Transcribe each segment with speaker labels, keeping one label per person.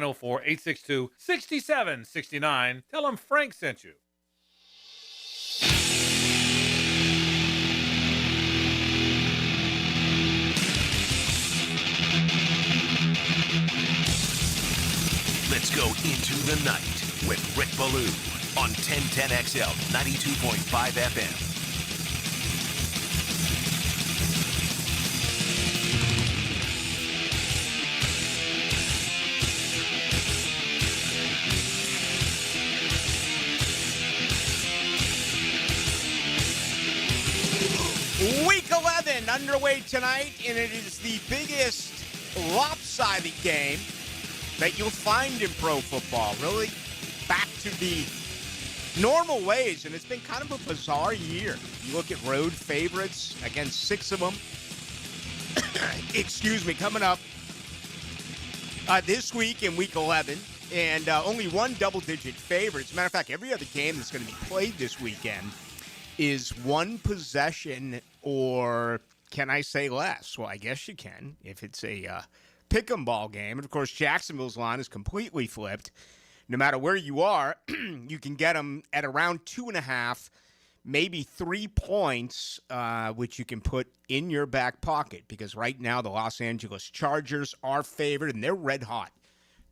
Speaker 1: 904-862-6769. Tell them Frank sent you.
Speaker 2: Let's go into the night with Rick Ballou on 1010XL 92.5 FM.
Speaker 3: Week 11 underway tonight, and it is the biggest lopsided game that you'll find in pro football. Really back to the normal ways, and it's been kind of a bizarre year. You look at road favorites against 6 of them. Excuse me, coming up this week in week 11, and only one double-digit favorite. As a matter of fact, every other game that's going to be played this weekend is one possession, or can I say less? Well, I guess you can if it's a pick'em ball game. And, of course, Jacksonville's line is completely flipped. No matter where you are, you can get them at around 2.5, maybe 3 points, which you can put in your back pocket, because right now the Los Angeles Chargers are favored, and they're red hot.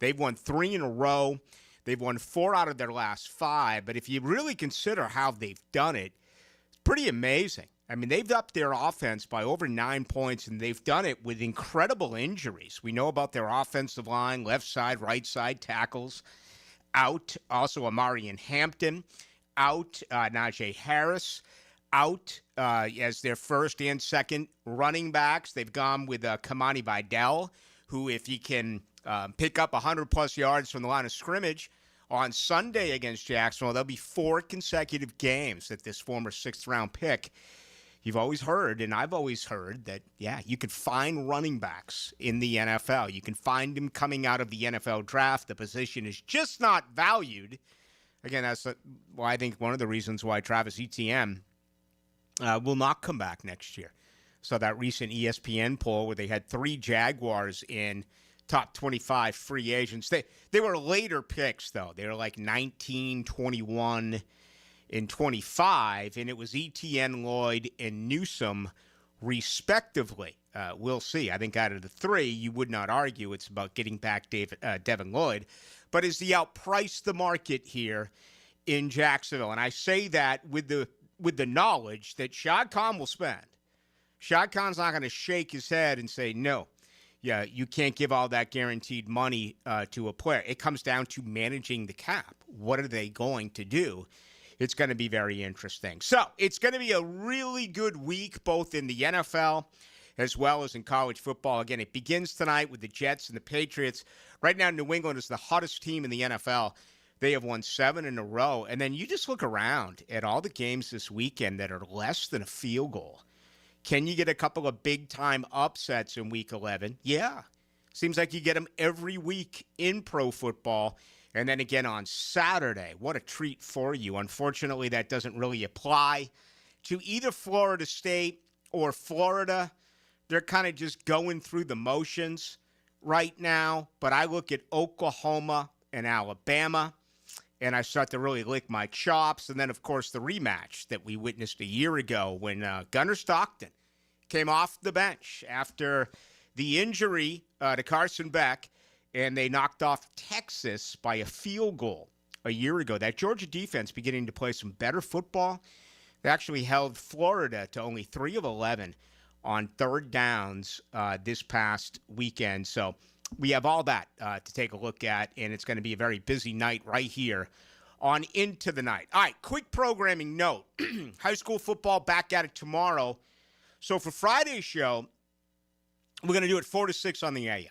Speaker 3: They've won 3 in a row. They've won 4 out of their last 5. But if you really consider how they've done it, it's pretty amazing. I mean, they've upped their offense by over 9 points, and they've done it with incredible injuries. We know about their offensive line, left side, right side tackles out. Also, Amarian Hampton out. Najee Harris out as their first and second running backs. They've gone with Kamani Vidal, who, if he can pick up 100-plus yards from the line of scrimmage on Sunday against Jacksonville, there'll be 4 consecutive games that this former 6th-round pick. You've always heard, and I've always heard, that, yeah, you could find running backs in the NFL. You can find them coming out of the NFL draft. The position is just not valued. Again, that's why I think one of the reasons why Travis Etienne will not come back next year. So that recent ESPN poll where they had 3 Jaguars in top 25 free agents. They were later picks, though. They were like 19, 21, and 25, and it was Etienne, Lloyd, and Newsome, respectively. We'll see. I think out of the 3, you would not argue it's about getting back Devin Lloyd. But is he outpriced the market here in Jacksonville? And I say that with the knowledge that Shad Khan will spend. Shad Khan's not going to shake his head and say, no, yeah, you can't give all that guaranteed money to a player. It comes down to managing the cap. What are they going to do? It's going to be very interesting. So it's going to be a really good week, both in the NFL as well as in college football. Again, it begins tonight with the Jets and the Patriots. Right now, New England is the hottest team in the NFL. They have won 7 in a row. And then you just look around at all the games this weekend that are less than a field goal. Can you get a couple of big-time upsets in Week 11? Yeah. Seems like you get them every week in pro football. And then again on Saturday. What a treat for you. Unfortunately, that doesn't really apply to either Florida State or Florida. They're kind of just going through the motions right now. But I look at Oklahoma and Alabama, and I start to really lick my chops. And then, of course, the rematch that we witnessed a year ago when Gunnar Stockton came off the bench after the injury to Carson Beck, and they knocked off Texas by a field goal a year ago. That Georgia defense beginning to play some better football. They actually held Florida to only 3 of 11 on third downs this past weekend. So we have all that to take a look at, and it's going to be a very busy night right here on Into the Night. All right, quick programming note. High school football back at it tomorrow. So for Friday's show, we're going to do it 4 to 6 on the AM.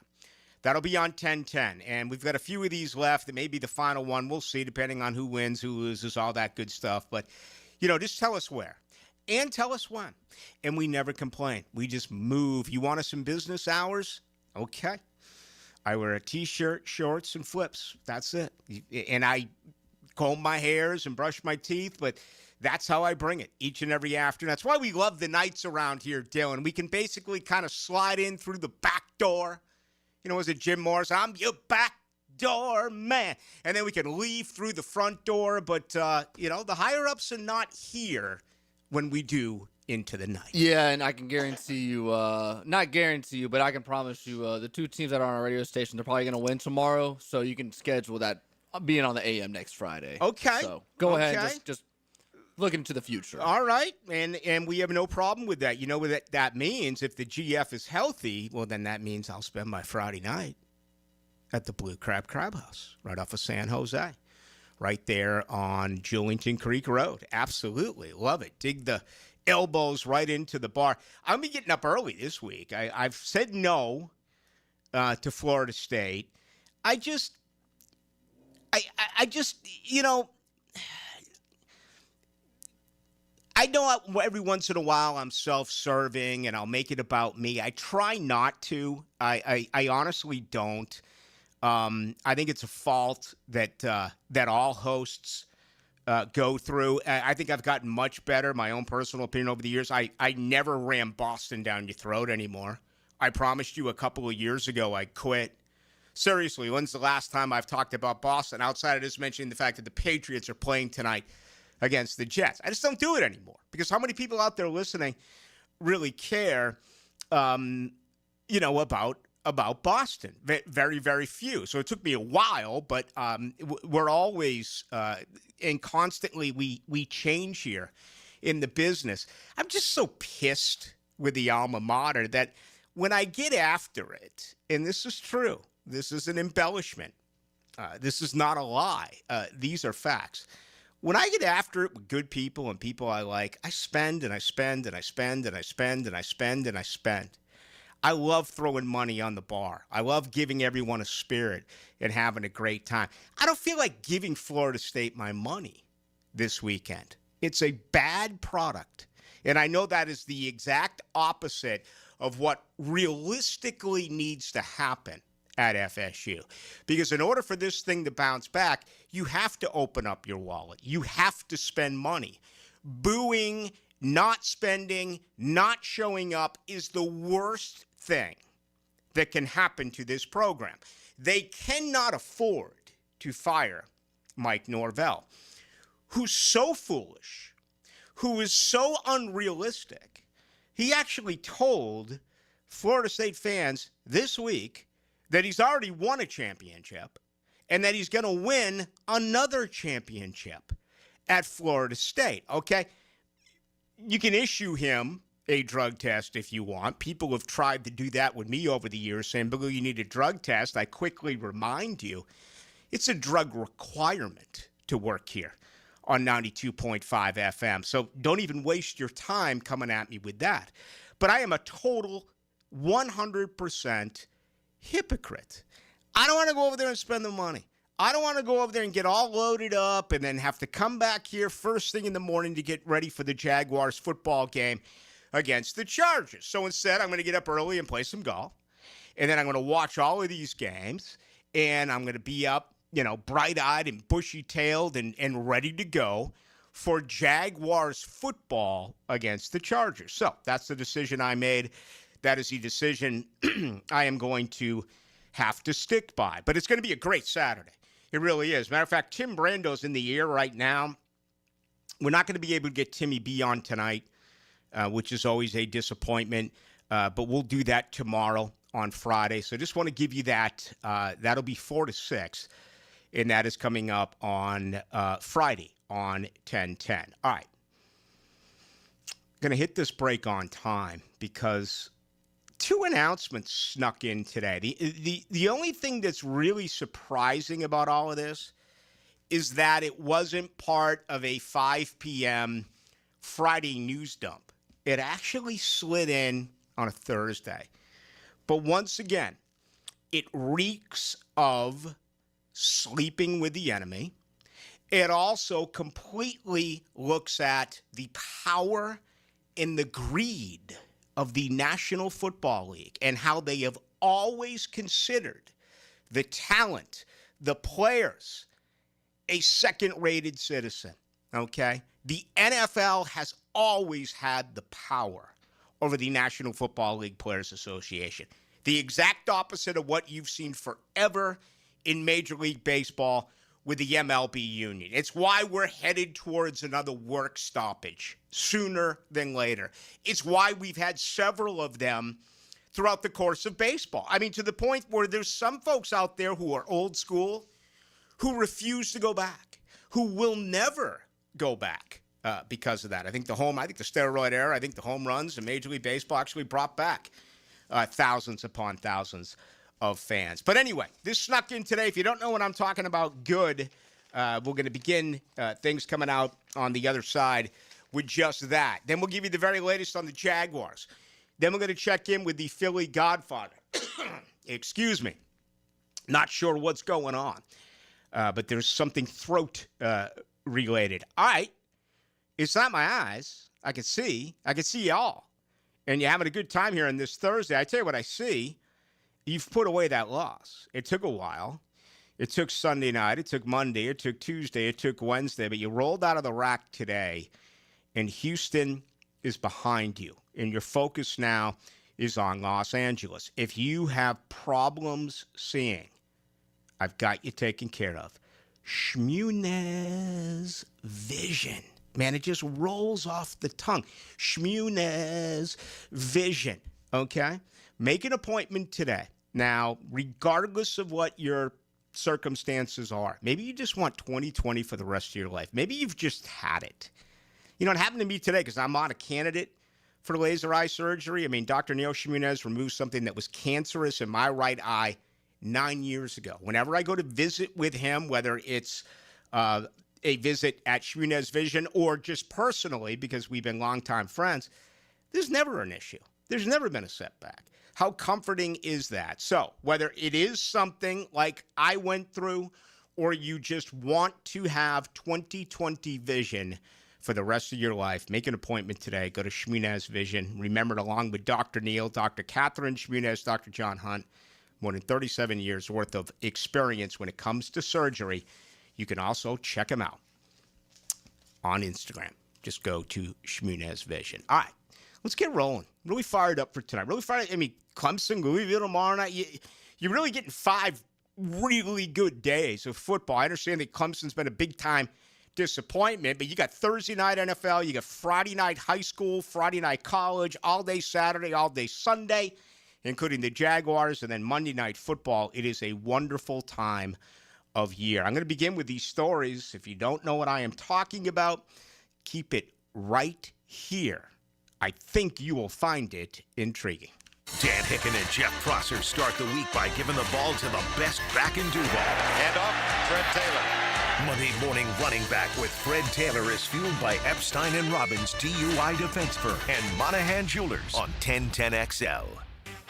Speaker 3: That'll be on 1010, and we've got a few of these left. It may be the final one. We'll see, depending on who wins, who loses, all that good stuff. But, just tell us where and tell us when. And we never complain. We just move. You want us in business hours? Okay. I wear a T-shirt, shorts, and flips. That's it. And I comb my hairs and brush my teeth, but that's how I bring it each and every afternoon. That's why we love the nights around here, Dylan. We can basically kind of slide in through the back door. Was it Jim Morris? I'm your back door, man. And then we can leave through the front door. But, the higher-ups are not here when we do Into the Night.
Speaker 4: Yeah, and I can guarantee you, not guarantee you, but I can promise you the two teams that are on our radio station, they're probably going to win tomorrow. So you can schedule that being on the AM next Friday.
Speaker 3: Okay.
Speaker 4: So go ahead and just look into the future.
Speaker 3: All right, and we have no problem with that. You know what that means? If the GF is healthy, well, then that means I'll spend my Friday night at the Blue Crab House right off of San Jose, right there on Julington Creek Road. Absolutely. Love it. Dig the elbows right into the bar. I'm going to be getting up early this week. I've said no to Florida State. I just, I know every once in a while I'm self-serving and I'll make it about me. I try not to. I honestly don't. I think it's a fault that all hosts go through. I think I've gotten much better, my own personal opinion over the years. I never ram Boston down your throat anymore. I promised you a couple of years ago I'd quit. Seriously, when's the last time I've talked about Boston outside of just mentioning the fact that the Patriots are playing tonight against the Jets? I just don't do it anymore because how many people out there listening really care, about Boston? Very, very few. So it took me a while, but we're always and constantly we change here in the business. I'm just so pissed with the alma mater that when I get after it, and this is true, this is an embellishment, this is not a lie, these are facts. When I get after it with good people and people I like, I spend and I spend and I spend and I spend and I spend and I spend. I love throwing money on the bar. I love giving everyone a spirit and having a great time. I don't feel like giving Florida State my money this weekend. It's a bad product. And I know that is the exact opposite of what realistically needs to happen at FSU. Because in order for this thing to bounce back, you have to open up your wallet. You have to spend money. Booing, not spending, not showing up is the worst thing that can happen to this program. They cannot afford to fire Mike Norvell, who's so foolish, who is so unrealistic. He actually told Florida State fans this week that he's already won a championship and that he's going to win another championship at Florida State, okay? You can issue him a drug test if you want. People have tried to do that with me over the years, saying, Ballou, you need a drug test. I quickly remind you, it's a drug requirement to work here on 92.5 FM. So don't even waste your time coming at me with that. But I am a total 100% hypocrite. I don't want to go over there and spend the money. I don't want to go over there and get all loaded up and then have to come back here first thing in the morning to get ready for the Jaguars football game against the Chargers. So instead, I'm going to get up early and play some golf. And then I'm going to watch all of these games. And I'm going to be up, bright-eyed and bushy-tailed and ready to go for Jaguars football against the Chargers. So that's the decision I made. That is the decision I am going to have to stick by. But it's going to be a great Saturday. It really is. Matter of fact, Tim Brando's in the air right now. We're not going to be able to get Timmy B on tonight, which is always a disappointment. But we'll do that tomorrow on Friday. So just want to give you that. That'll be 4 to 6. And that is coming up on Friday on 10:10. All right. Going to hit this break on time because two announcements snuck in today. The only thing that's really surprising about all of this is that it wasn't part of a 5 p.m. Friday news dump. It actually slid in on a Thursday. But once again, it reeks of sleeping with the enemy. It also completely looks at the power and the greed of the National Football League and how they have always considered the talent, the players, a second-rated citizen, okay? The NFL has always had the power over the National Football League Players Association. The exact opposite of what you've seen forever in Major League Baseball with the MLB union. It's why we're headed towards another work stoppage sooner than later. It's why we've had several of them throughout the course of baseball. I mean, to the point where there's some folks out there who are old school who refuse to go back, who will never go back because of that. I think the steroid era, I think the home runs in Major League Baseball actually brought back thousands upon thousands of fans. But anyway, this snuck in today. If you don't know what I'm talking about, good. We're going to begin things coming out on the other side with just that. Then we'll give you the very latest on the Jaguars. Then we're going to check in with the Philly Godfather. Excuse me. Not sure what's going on, but there's something throat related. All right. It's not my eyes. I can see y'all. And you're having a good time here on this Thursday. I tell you what I see. You've put away that loss. It took a while. It took Sunday night. It took Monday. It took Tuesday. It took Wednesday. But you rolled out of the rack today, and Houston is behind you. And your focus now is on Los Angeles. If you have problems seeing, I've got you taken care of. Shmunez Vision. Man, it just rolls off the tongue. Shmunez Vision. Okay? Make an appointment today. Now, regardless of what your circumstances are, maybe you just want 20/20 for the rest of your life. Maybe you've just had it. You know, it happened to me today because I'm on a candidate for laser eye surgery. I mean, Dr. Neil Shmunez removed something that was cancerous in my right eye 9 years ago. Whenever I go to visit with him, whether it's a visit at Shmunez Vision or just personally because we've been longtime friends, there's never an issue. There's never been a setback. How comforting is that? So whether it is something like I went through or you just want to have 20/20 vision for the rest of your life, make an appointment today. Go to Shmunez Vision. Remember, along with Dr. Neil, Dr. Catherine Shmunez, Dr. John Hunt, more than 37 years worth of experience when it comes to surgery. You can also check them out on Instagram. Just go to Shmunez Vision. All right, let's get rolling. Really fired up for tonight. Really fired up. I mean, Clemson, Louisville tomorrow night. You're really getting 5 really good days of football. I understand that Clemson's been a big-time disappointment, but you got Thursday night NFL, you got Friday night high school, Friday night college, all day Saturday, all day Sunday, including the Jaguars, and then Monday night football. It is a wonderful time of year. I'm going to begin with these stories. If you don't know what I am talking about, keep it right here. I think you will find it intriguing.
Speaker 2: Dan Hicken and Jeff Prosser start the week by giving the ball to the best back in Duval.
Speaker 5: And off, Fred Taylor.
Speaker 2: Monday morning running back with Fred Taylor is fueled by Epstein and Robbins DUI Defense Firm and Monahan Jewelers on 1010XL.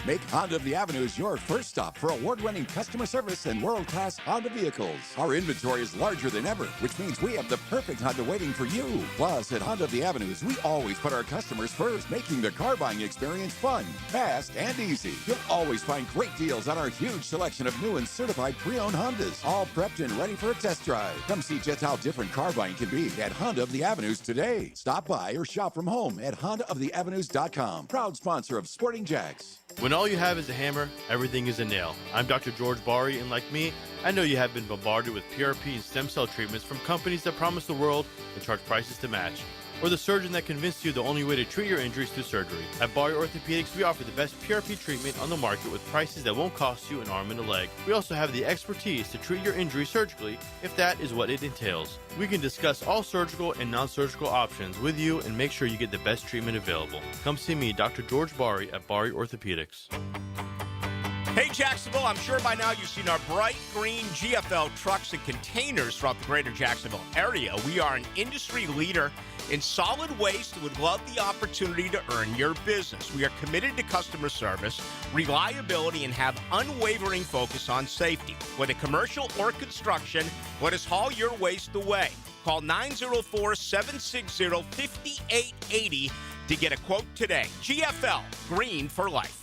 Speaker 6: Make Honda of the Avenues your first stop for award-winning customer service and world-class Honda vehicles. Our inventory is larger than ever, which means we have the perfect Honda waiting for you. Plus, at Honda of the Avenues, we always put our customers first, making the car buying experience fun, fast, and easy. You'll always find great deals on our huge selection of new and certified pre-owned Hondas, all prepped and ready for a test drive. Come see just how different car buying can be at Honda of the Avenues today. Stop by or shop from home at HondaoftheAvenues.com. Proud sponsor of Sporting Jacks.
Speaker 7: When all you have is a hammer, everything is a nail. I'm Dr. George Bari, and like me, I know you have been bombarded with PRP and stem cell treatments from companies that promise the world and charge prices to match. Or the surgeon that convinced you the only way to treat your injuries through surgery. At Bari Orthopedics, we offer the best PRP treatment on the market with prices that won't cost you an arm and a leg. We also have the expertise to treat your injury surgically, if that is what it entails. We can discuss all surgical and non-surgical options with you and make sure you get the best treatment available. Come see me, Dr. George Bari at Bari Orthopedics.
Speaker 3: Hey, Jacksonville, I'm sure by now you've seen our bright green GFL trucks and containers throughout the greater Jacksonville area. We are an industry leader in solid waste and would love the opportunity to earn your business. We are committed to customer service, reliability, and have unwavering focus on safety. Whether commercial or construction, let us haul your waste away. Call 904-760-5880 to get a quote today. GFL, green for life.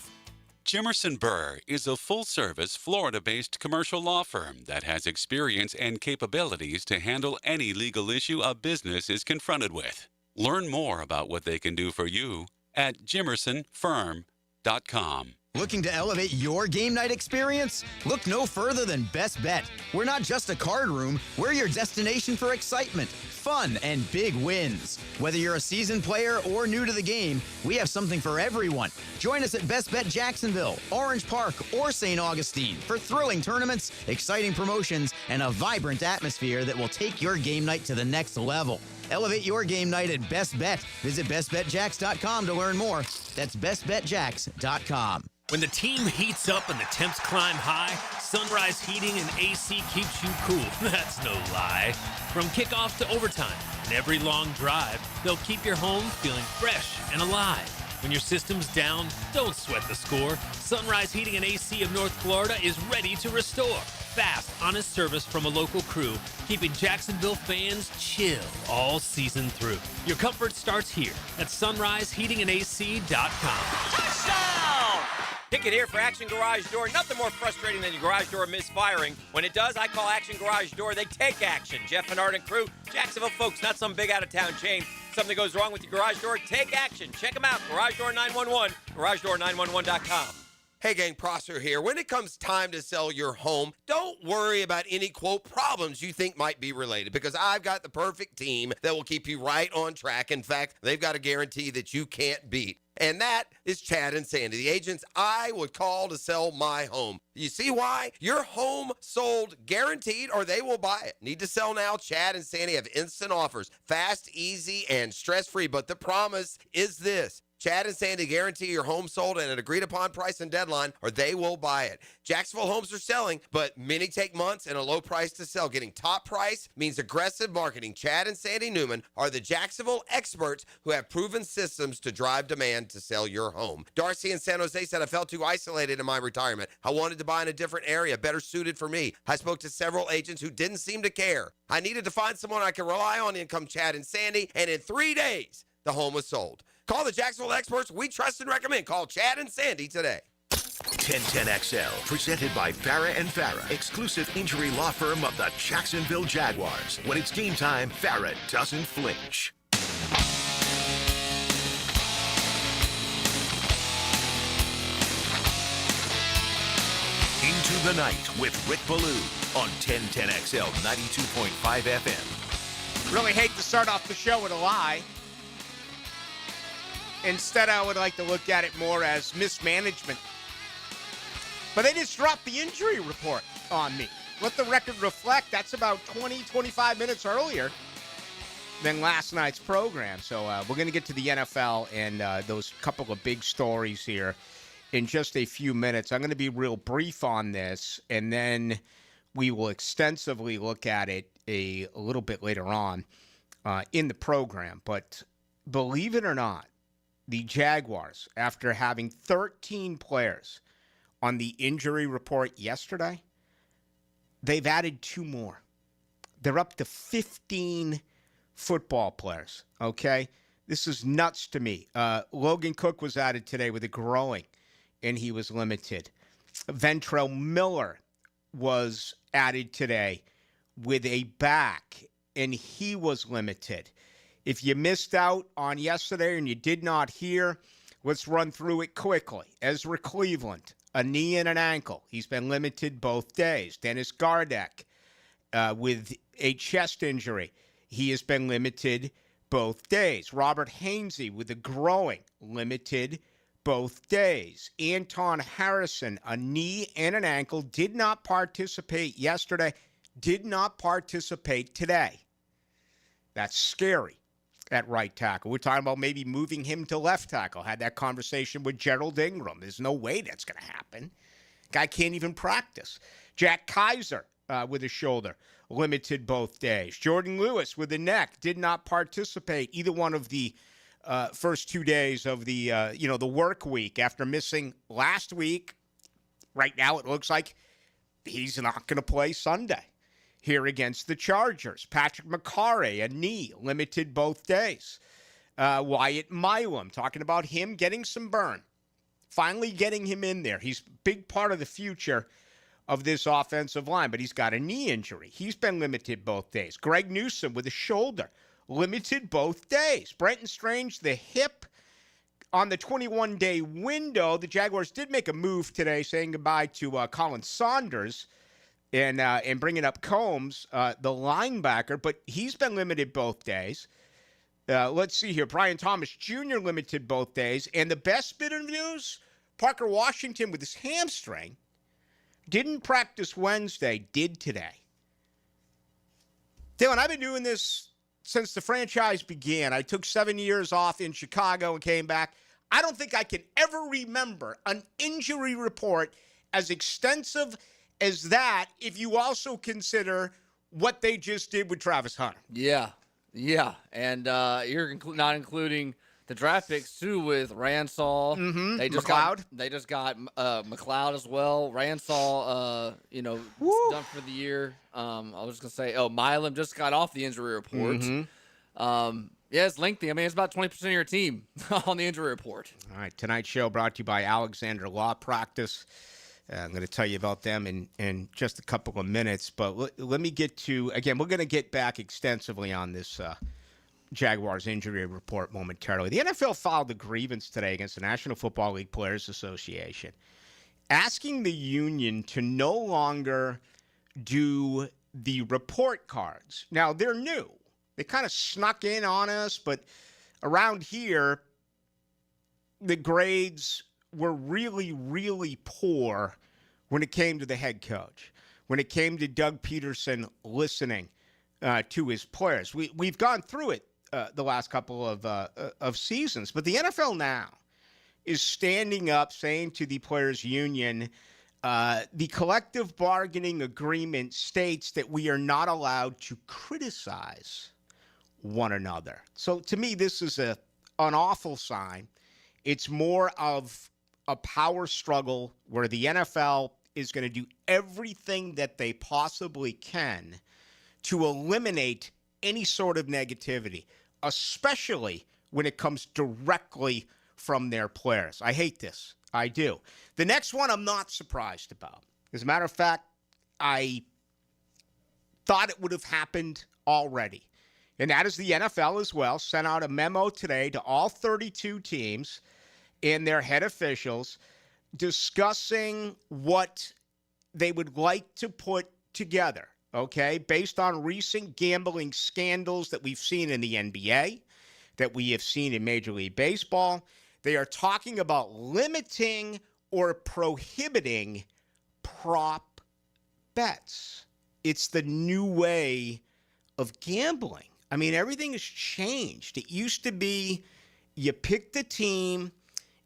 Speaker 8: Jimerson Burr is a full-service, Florida-based commercial law firm that has experience and capabilities to handle any legal issue a business is confronted with. Learn more about what they can do for you at jimersonfirm.com.
Speaker 9: Looking to elevate your game night experience? Look no further than Best Bet. We're not just a card room, we're your destination for excitement, fun, and big wins. Whether you're a seasoned player or new to the game, we have something for everyone. Join us at Best Bet Jacksonville, Orange Park, or St. Augustine for thrilling tournaments, exciting promotions, and a vibrant atmosphere that will take your game night to the next level. Elevate your game night at Best Bet. Visit bestbetjacks.com to learn more. That's bestbetjacks.com.
Speaker 10: When the team heats up and the temps climb high, Sunrise Heating and AC keeps you cool. That's no lie. From kickoff to overtime and every long drive, they'll keep your home feeling fresh and alive. When your system's down, don't sweat the score. Sunrise Heating and AC of North Florida is ready to restore. Fast, honest service from a local crew, keeping Jacksonville fans chill all season through. Your comfort starts here at sunriseheatingandac.com.
Speaker 11: Touchdown! Pickett here for Action Garage Door. Nothing more frustrating than your garage door misfiring. When it does, I call Action Garage Door. They take action. Jeff and Art and crew, Jacksonville folks, not some big out-of-town chain. Something goes wrong with your garage door, take action. Check them out, Garage Door 911, GarageDoor911.com.
Speaker 12: Hey gang, Prosser here. When it comes time to sell your home, don't worry about any, quote, problems you think might be related, because I've got the perfect team that will keep you right on track. In fact, they've got a guarantee that you can't beat. And that is Chad and Sandy, the agents I would call to sell my home. You see why? Your home sold guaranteed, or they will buy it. Need to sell now? Chad and Sandy have instant offers. Fast, easy, and stress-free. But the promise is this. Chad and Sandy guarantee your home sold at an agreed-upon price and deadline, or they will buy it. Jacksonville homes are selling, but many take months and a low price to sell. Getting top price means aggressive marketing. Chad and Sandy Newman are the Jacksonville experts who have proven systems to drive demand to sell your home. Darcy in San Jose said, I felt too isolated in my retirement. I wanted to buy in a different area, better suited for me. I spoke to several agents who didn't seem to care. I needed to find someone I could rely on. In come Chad and Sandy, and in 3 days, the home was sold. Call the Jacksonville experts we trust and recommend. Call Chad and Sandy today.
Speaker 2: 1010XL, presented by Farah and Farah, exclusive injury law firm of the Jacksonville Jaguars. When it's game time, Farah doesn't flinch. Into the Night with Rick Ballou on 1010XL 92.5 FM.
Speaker 3: Really hate to start off the show with a lie. Instead, I would like to look at it more as mismanagement. But they just dropped the injury report on me. Let the record reflect, that's about 20, 25 minutes earlier than last night's program. So we're going to get to the NFL and those couple of big stories here in just a few minutes. I'm going to be real brief on this, and then we will extensively look at it a little bit later on in the program. But believe it or not, the Jaguars, after having 13 players on the injury report yesterday, they've added 2 more. They're up to 15 football players, okay? This is nuts to me. Logan Cook was added today with a groin, and he was limited. Ventrell Miller was added today with a back, and he was limited. If you missed out on yesterday and you did not hear, let's run through it quickly. Ezra Cleveland, a knee and an ankle. He's been limited both days. Dennis Gardeck with a chest injury. He has been limited both days. Robert Hainsey with a groin, limited both days. Anton Harrison, a knee and an ankle, did not participate yesterday, did not participate today. That's scary. At right tackle. We're talking about maybe moving him to left tackle. Had that conversation with Gerald Ingram. There's no way that's going to happen. Guy can't even practice. Jack Kaiser with a shoulder, limited both days. Jordan Lewis with a neck, did not participate either one of the first 2 days of the the work week after missing last week. Right now it looks like he's not going to play Sunday here against the Chargers. Patrick McCarry, a knee, limited both days. Wyatt Milam, talking about him getting some burn. Finally getting him in there. He's a big part of the future of this offensive line, but he's got a knee injury. He's been limited both days. Greg Newsome with a shoulder, limited both days. Brenton Strange, the hip, on the 21-day window, the Jaguars did make a move today, saying goodbye to Colin Saunders and bringing up Combs, the linebacker, but he's been limited both days. Let's see here. Brian Thomas Jr. limited both days. And the best bit of news, Parker Washington with his hamstring didn't practice Wednesday, did today. Dylan, I've been doing this since the franchise began. I took 7 years off in Chicago and came back. I don't think I can ever remember an injury report as extensive as that if you also consider what they just did with Travis Hunter.
Speaker 4: Yeah. And you're not including the draft picks, too, with Ransall.
Speaker 3: Mm-hmm.
Speaker 4: McLeod. They just got McLeod as well. Ransall, done for the year. I was going to say, Milam just got off the injury report.
Speaker 3: Mm-hmm.
Speaker 4: It's lengthy. I mean, it's about 20% of your team on the injury report.
Speaker 3: All right, tonight's show brought to you by Alexander Law Practice. I'm going to tell you about them in just a couple of minutes. But let me get to, again, we're going to get back extensively on this Jaguars injury report momentarily. The NFL filed a grievance today against the National Football League Players Association, asking the union to no longer do the report cards. Now, they're new. They kind of snuck in on us, but around here, the grades were really, really poor when it came to the head coach, when it came to Doug Peterson listening to his players. We've gone through it the last couple of seasons, but the NFL now is standing up saying to the players' union, the collective bargaining agreement states that we are not allowed to criticize one another. So to me, this is an awful sign. It's more of a power struggle where the NFL is going to do everything that they possibly can to eliminate any sort of negativity, especially when it comes directly from their players. I hate this. I do. The next one I'm not surprised about. As a matter of fact, I thought it would have happened already. And that is the NFL as well, sent out a memo today to all 32 teams and their head officials discussing what they would like to put together, okay, based on recent gambling scandals that we've seen in the NBA, that we have seen in Major League Baseball. They are talking about limiting or prohibiting prop bets. It's the new way of gambling. I mean, everything has changed. It used to be you picked the team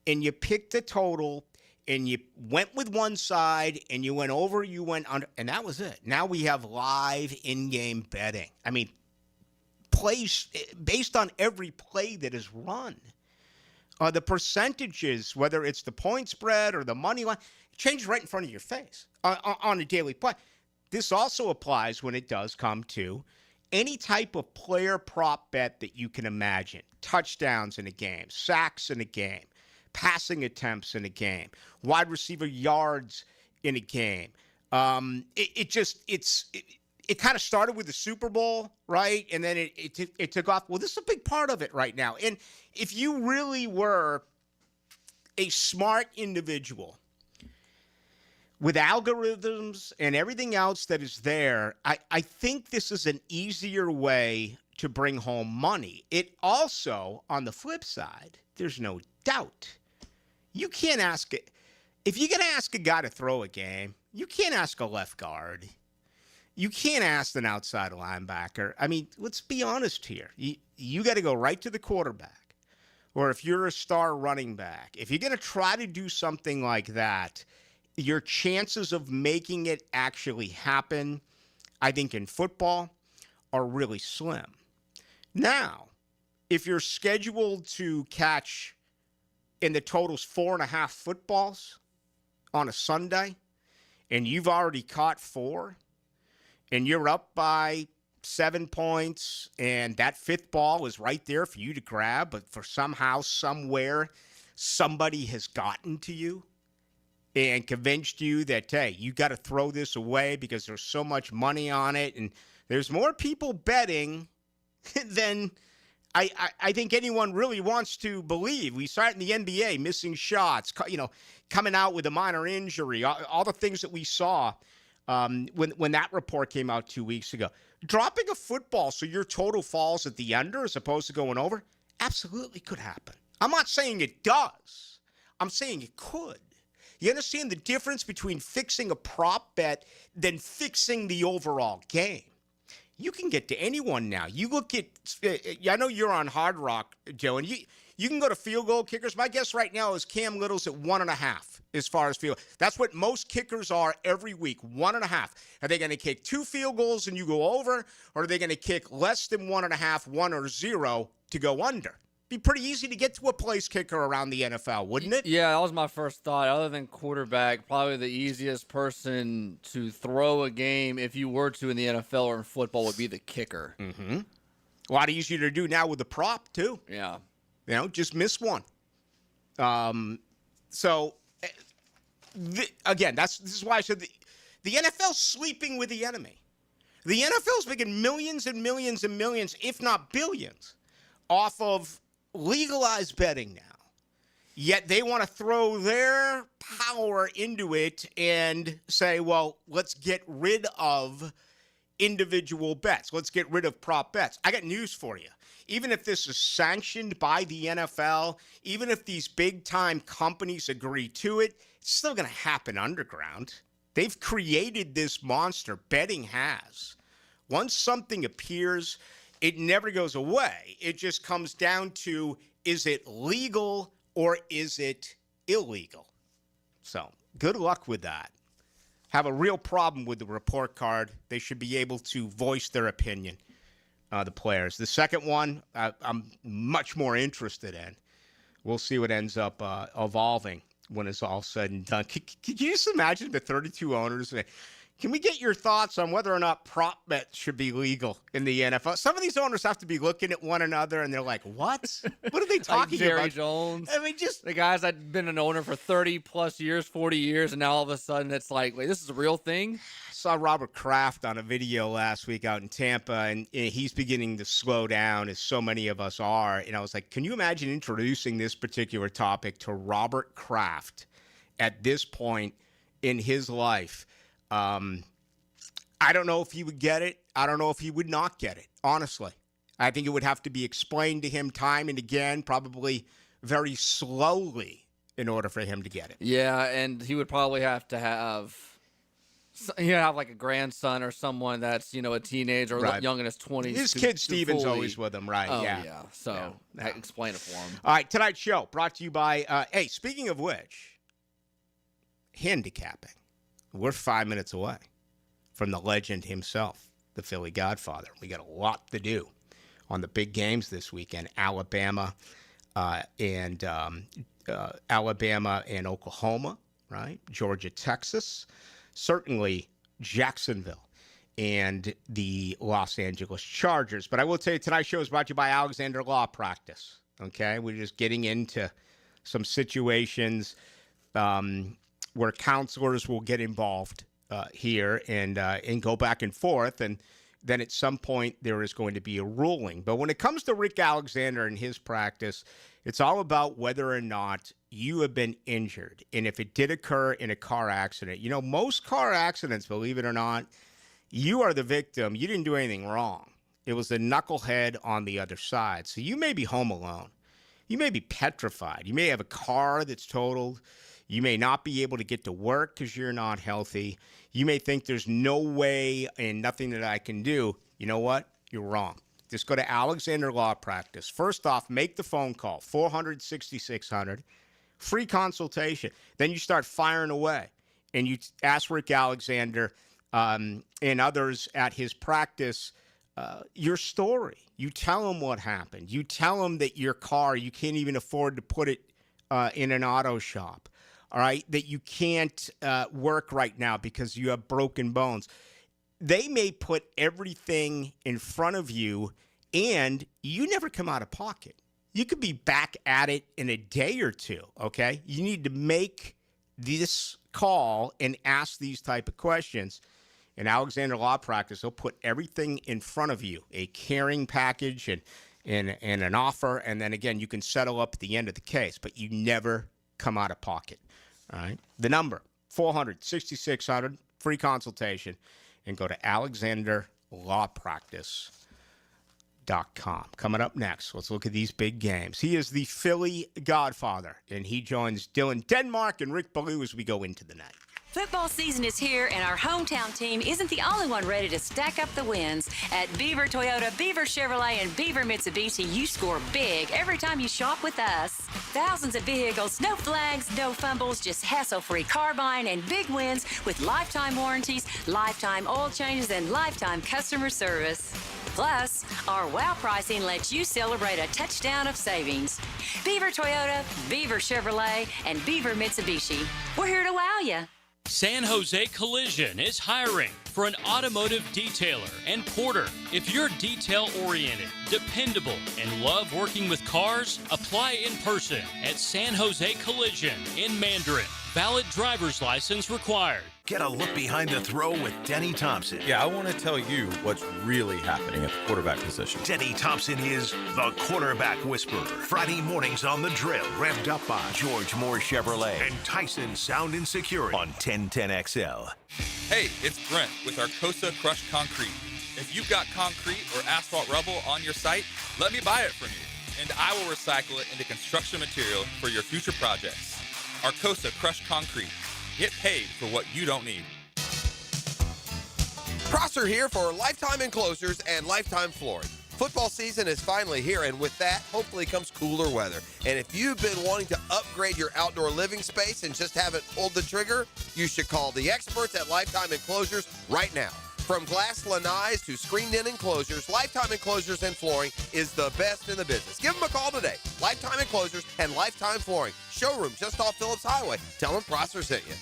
Speaker 3: and you picked the total and you went with one side and you went over, you went under, and that was it. Now we have live in-game betting. I mean, plays based on every play that is run. The percentages, whether it's the point spread or the money line, it changes right in front of your face on a daily play. This also applies when it does come to any type of player prop bet that you can imagine. Touchdowns in a game, sacks in a game, passing attempts in a game, wide receiver yards in a game. It kind of started with the Super Bowl, right? And then it took off. Well, this is a big part of it right now. And if you really were a smart individual with algorithms and everything else that is there, I think this is an easier way to bring home money. It also, on the flip side, there's no doubt, you can't ask it. If you're going to ask a guy to throw a game, you can't ask a left guard. You can't ask an outside linebacker. I mean, let's be honest here. You got to go right to the quarterback. Or if you're a star running back, if you're going to try to do something like that, your chances of making it actually happen, I think in football, are really slim. Now, if you're scheduled to catch in the totals 4.5 footballs on a Sunday, and you've already caught 4, and you're up by 7 points, and that 5th ball is right there for you to grab, but for somehow, somewhere, somebody has gotten to you and convinced you that, hey, you got to throw this away because there's so much money on it, and there's more people betting than I think anyone really wants to believe. We saw it in the NBA, missing shots, coming out with a minor injury, all the things that we saw when that report came out 2 weeks ago. Dropping a football so your total falls at the under as opposed to going over, absolutely could happen. I'm not saying it does. I'm saying it could. You understand the difference between fixing a prop bet than fixing the overall game? You can get to anyone now. You look at, I know you're on Hard Rock, Joe, and you can go to field goal kickers. My guess right now is Cam Little's at 1.5 as far as field. That's what most kickers are every week, 1.5. Are they going to kick 2 field goals and you go over, or are they going to kick less than 1.5, 1 or 0 to go under? Be pretty easy to get to a place kicker around the NFL, wouldn't it?
Speaker 4: Yeah, that was my first thought. Other than quarterback, probably the easiest person to throw a game, if you were to in the NFL or in football, would be the kicker.
Speaker 3: Mm-hmm. A lot easier to do now with the prop, too.
Speaker 4: Yeah.
Speaker 3: Just miss one. Again, this is why I said the NFL's sleeping with the enemy. The NFL's making millions and millions and millions, if not billions, off of legalized betting now. Yet they want to throw their power into it and say, well, let's get rid of individual bets. Let's get rid of prop bets. I got news for you. Even if this is sanctioned by the NFL, even if these big-time companies agree to it, it's still going to happen underground. They've created this monster. Betting has. Once something appears, it never goes away. It just comes down to, is it legal or is it illegal? So, good luck with that. Have a real problem with the report card. They should be able to voice their opinion, the players. The second one, I'm much more interested in. We'll see what ends up evolving when it's all said and done. Could you just imagine the 32 owners? Can we get your thoughts on whether or not prop bets should be legal in the NFL? Some of these owners have to be looking at one another, and they're like, what? What are they talking
Speaker 4: Jerry
Speaker 3: about?
Speaker 4: Jones.
Speaker 3: I mean, just
Speaker 4: the guys that have been an owner for 30-plus years, 40 years, and now all of a sudden it's like, wait, this is a real thing?
Speaker 3: I saw Robert Kraft on a video last week out in Tampa, and he's beginning to slow down, as so many of us are. And I was like, can you imagine introducing this particular topic to Robert Kraft at this point in his life? I don't know if he would get it. I don't know if he would not get it, honestly. I think it would have to be explained to him time and again, probably very slowly, in order for him to get it.
Speaker 4: Yeah, and he would probably have to have like a grandson or someone that's, a teenager or young in his 20s.
Speaker 3: His kid Steven's always with him, right?
Speaker 4: Oh, yeah. So explain it for him.
Speaker 3: All right, tonight's show brought to you by, hey, speaking of which, handicapping. We're 5 minutes away from the legend himself, the Philly Godfather. We got a lot to do on the big games this weekend. Alabama and Oklahoma, right? Georgia, Texas, certainly Jacksonville, and the Los Angeles Chargers. But I will tell you, tonight's show is brought to you by Alexander Law Practice. Okay, we're just getting into some situations where counselors will get involved here and go back and forth, and then at some point there is going to be a ruling. But when it comes to Rick Alexander and his practice, it's all about whether or not you have been injured. And if it did occur in a car accident, most car accidents, believe it or not, you are the victim. You didn't do anything wrong. It was the knucklehead on the other side. So you may be home alone. You may be petrified. You may have a car that's totaled. You may not be able to get to work because you're not healthy. You may think there's no way and nothing that I can do. You know what? You're wrong. Just go to Alexander Law Practice. First off, make the phone call, 400-6600, free consultation. Then you start firing away, and you ask Rick Alexander and others at his practice your story. You tell them what happened. You tell them that your car, you can't even afford to put it in an auto shop. All right, that you can't work right now because you have broken bones. They may put everything in front of you, and you never come out of pocket. You could be back at it in a day or two, okay? You need to make this call and ask these type of questions. In Alexander Law Practice, they'll put everything in front of you, a caring package, and in an offer, and then again, you can settle up at the end of the case, but you never come out of pocket. All right? The number, 400-6600, free consultation, and go to alexanderlawpractice.com. Coming up next, let's look at these big games. He is the Philly Godfather, and he joins Dylan Denmark and Rick Ballou as we go into the night.
Speaker 13: Football season is here, and our hometown team isn't the only one ready to stack up the wins. At Beaver Toyota, Beaver Chevrolet, and Beaver Mitsubishi, you score big every time you shop with us. Thousands of vehicles, no flags, no fumbles, just hassle-free car buying and big wins with lifetime warranties, lifetime oil changes, and lifetime customer service. Plus, our wow pricing lets you celebrate a touchdown of savings. Beaver Toyota, Beaver Chevrolet, and Beaver Mitsubishi. We're here to wow you.
Speaker 14: San Jose Collision is hiring for an automotive detailer and porter. If you're detail-oriented, dependable, and love working with cars, apply in person at San Jose Collision in Mandarin. Valid driver's license required.
Speaker 2: Get a look behind the throw with Denny Thompson.
Speaker 15: Yeah, I want to tell you what's really happening at the quarterback position.
Speaker 2: Denny Thompson is the quarterback whisperer. Friday mornings on The Drill, revved up by George Moore Chevrolet and Tyson Sound and Security on 1010XL.
Speaker 16: Hey, it's Brent with Arcosa Crushed Concrete. If you've got concrete or asphalt rubble on your site, let me buy it from you, and I will recycle it into construction material for your future projects. Arcosa Crushed Concrete. Get paid for what you don't need.
Speaker 12: Prosser here for Lifetime Enclosures and Lifetime Flooring. Football season is finally here, and with that, hopefully comes cooler weather. And if you've been wanting to upgrade your outdoor living space and just haven't pulled the trigger, you should call the experts at Lifetime Enclosures right now. From glass lanais to screened-in enclosures, Lifetime Enclosures and Flooring is the best in the business. Give them a call today. Lifetime Enclosures and Lifetime Flooring. Showroom just off Phillips Highway. Tell them Prosser sent you.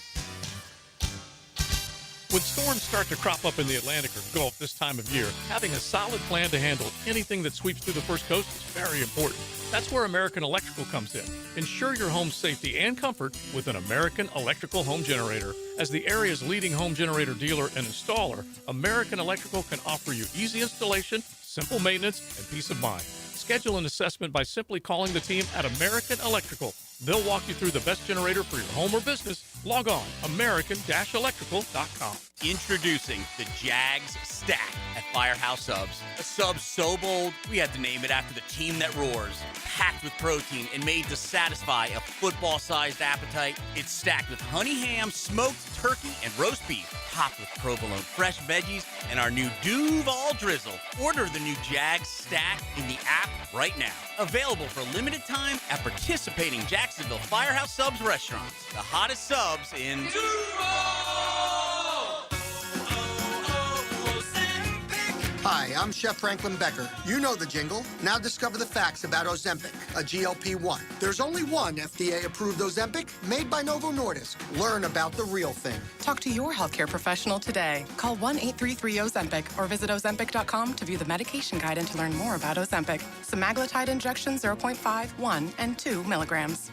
Speaker 17: When storms start to crop up in the Atlantic or Gulf this time of year, having a solid plan to handle anything that sweeps through the First Coast is very important. That's where American Electrical comes in. Ensure your home's safety and comfort with an American Electrical home generator. As the area's leading home generator dealer and installer, American Electrical can offer you easy installation, simple maintenance, and peace of mind. Schedule an assessment by simply calling the team at American Electrical. They'll walk you through the best generator for your home or business. Log on, american-electrical.com.
Speaker 18: Introducing the Jags Stack at Firehouse Subs. A sub so bold, we had to name it after the team that roars. Packed with protein and made to satisfy a football-sized appetite. It's stacked with honey ham, smoked turkey, and roast beef. Topped with provolone fresh veggies and our new Duval drizzle. Order the new Jags Stack in the app right now. Available for limited time at participating Jacksonville Firehouse Subs restaurants. The hottest subs in
Speaker 19: Hi, I'm Chef Franklin Becker. You know the jingle. Now discover the facts about Ozempic, a GLP-1. There's only one FDA-approved Ozempic made by Novo Nordisk. Learn about the real thing.
Speaker 20: Talk to your healthcare professional today. Call 1-833-OZEMPIC or visit Ozempic.com to view the medication guide and to learn more about Ozempic. Semaglutide injection 0.5, 1, and 2 milligrams.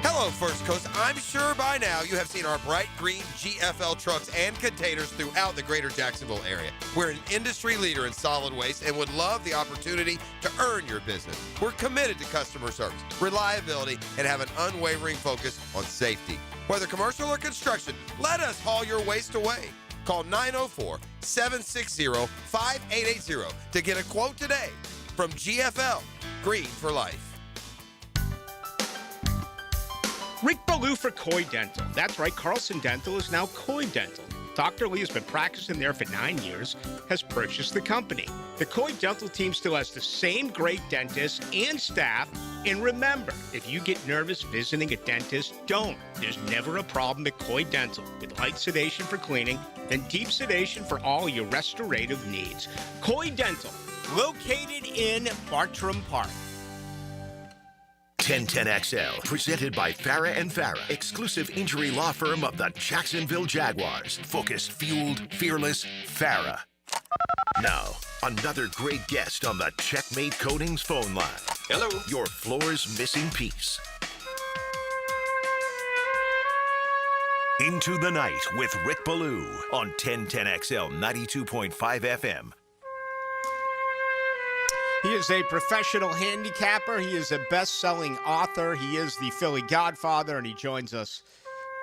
Speaker 12: Hello, First Coast. I'm sure by now you have seen our bright green GFL trucks and containers throughout the greater Jacksonville area. We're an industry leader in solid waste and would love the opportunity to earn your business. We're committed to customer service, reliability, and have an unwavering focus on safety. Whether commercial or construction, let us haul your waste away. Call 904-760-5880 to get a quote today. From GFL, Green for Life.
Speaker 3: Rick Ballou for Coy Dental. That's right, Carlson Dental is now Coy Dental. Dr. Lee has been practicing there for 9 years, has purchased the company. The Coy Dental team still has the same great dentist and staff. And remember, if you get nervous visiting a dentist, don't. There's never a problem at Coy Dental with light sedation for cleaning and deep sedation for all your restorative needs. Coy Dental,
Speaker 18: located in Bartram Park.
Speaker 2: 1010XL, presented by Farah and Farah, exclusive injury law firm of the Jacksonville Jaguars. Focused, fueled, fearless, Farah. Now, another great guest on the Checkmate Coatings phone line. Hello. Your floor's missing piece. Into the Night with Rick Ballou on 1010XL 92.5 FM.
Speaker 3: He is a professional handicapper. He is a best-selling author. He is the Philly Godfather, and he joins us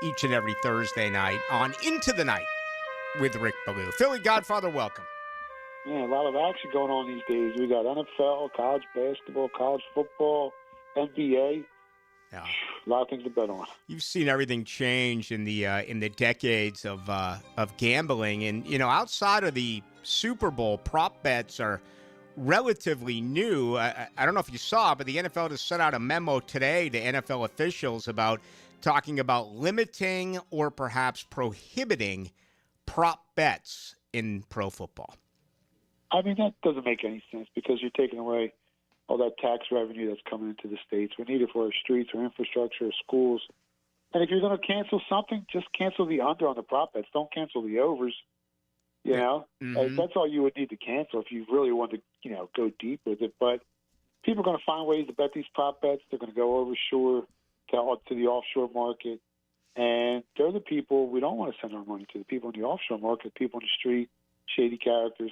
Speaker 3: each and every Thursday night on Into the Night with Rick Ballou. Philly Godfather, welcome.
Speaker 21: Man, a lot of action going on these days. We got NFL, college basketball, college football, NBA.
Speaker 3: Yeah.
Speaker 21: A lot of things to bet on.
Speaker 3: You've seen everything change in the decades of gambling, and outside of the Super Bowl, prop bets are relatively new. I don't know if you saw, but the NFL just sent out a memo today to NFL officials about talking about limiting or perhaps prohibiting prop bets in pro football.
Speaker 21: I mean, that doesn't make any sense because you're taking away all that tax revenue that's coming into the states. We need it for our streets, our infrastructure, our schools. And if you're going to cancel something, just cancel the under on the prop bets. Don't cancel the overs. You know, that's all you would need to cancel if you really want to, go deep with it. But people are going to find ways to bet these prop bets. They're going to go overshore to the offshore market. And they're the people we don't want to send our money to, the people in the offshore market, people in the street, shady characters.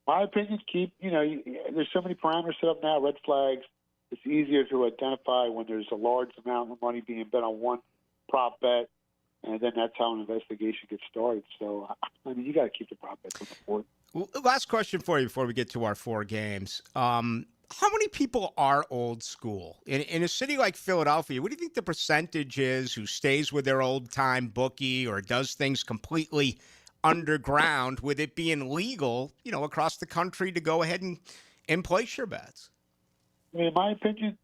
Speaker 21: My opinion, there's so many parameters set up now, red flags. It's easier to identify when there's a large amount of money being bet on one prop bet, and then that's how an investigation gets started. So, I mean, you got to keep the prop bets on the board.
Speaker 3: Well, last question for you before we get to our four games. How many people are old school? In a city like Philadelphia, what do you think the percentage is who stays with their old-time bookie or does things completely underground, with it being legal, across the country to go ahead and place your bets?
Speaker 21: I mean, in my opinion,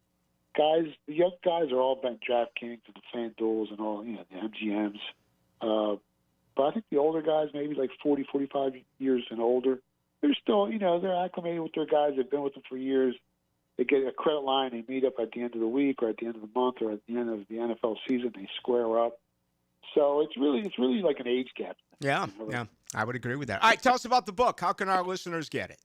Speaker 21: the young guys are all betting DraftKings and the FanDuels and all, the MGMs. But I think the older guys, maybe like 40, 45 years and older, they're still, they're acclimated with their guys. They've been with them for years. They get a credit line. They meet up at the end of the week or at the end of the month or at the end of the NFL season. They square up. So it's really like an age gap.
Speaker 3: Yeah, I would agree with that. All right, tell us about the book. How can our listeners get it?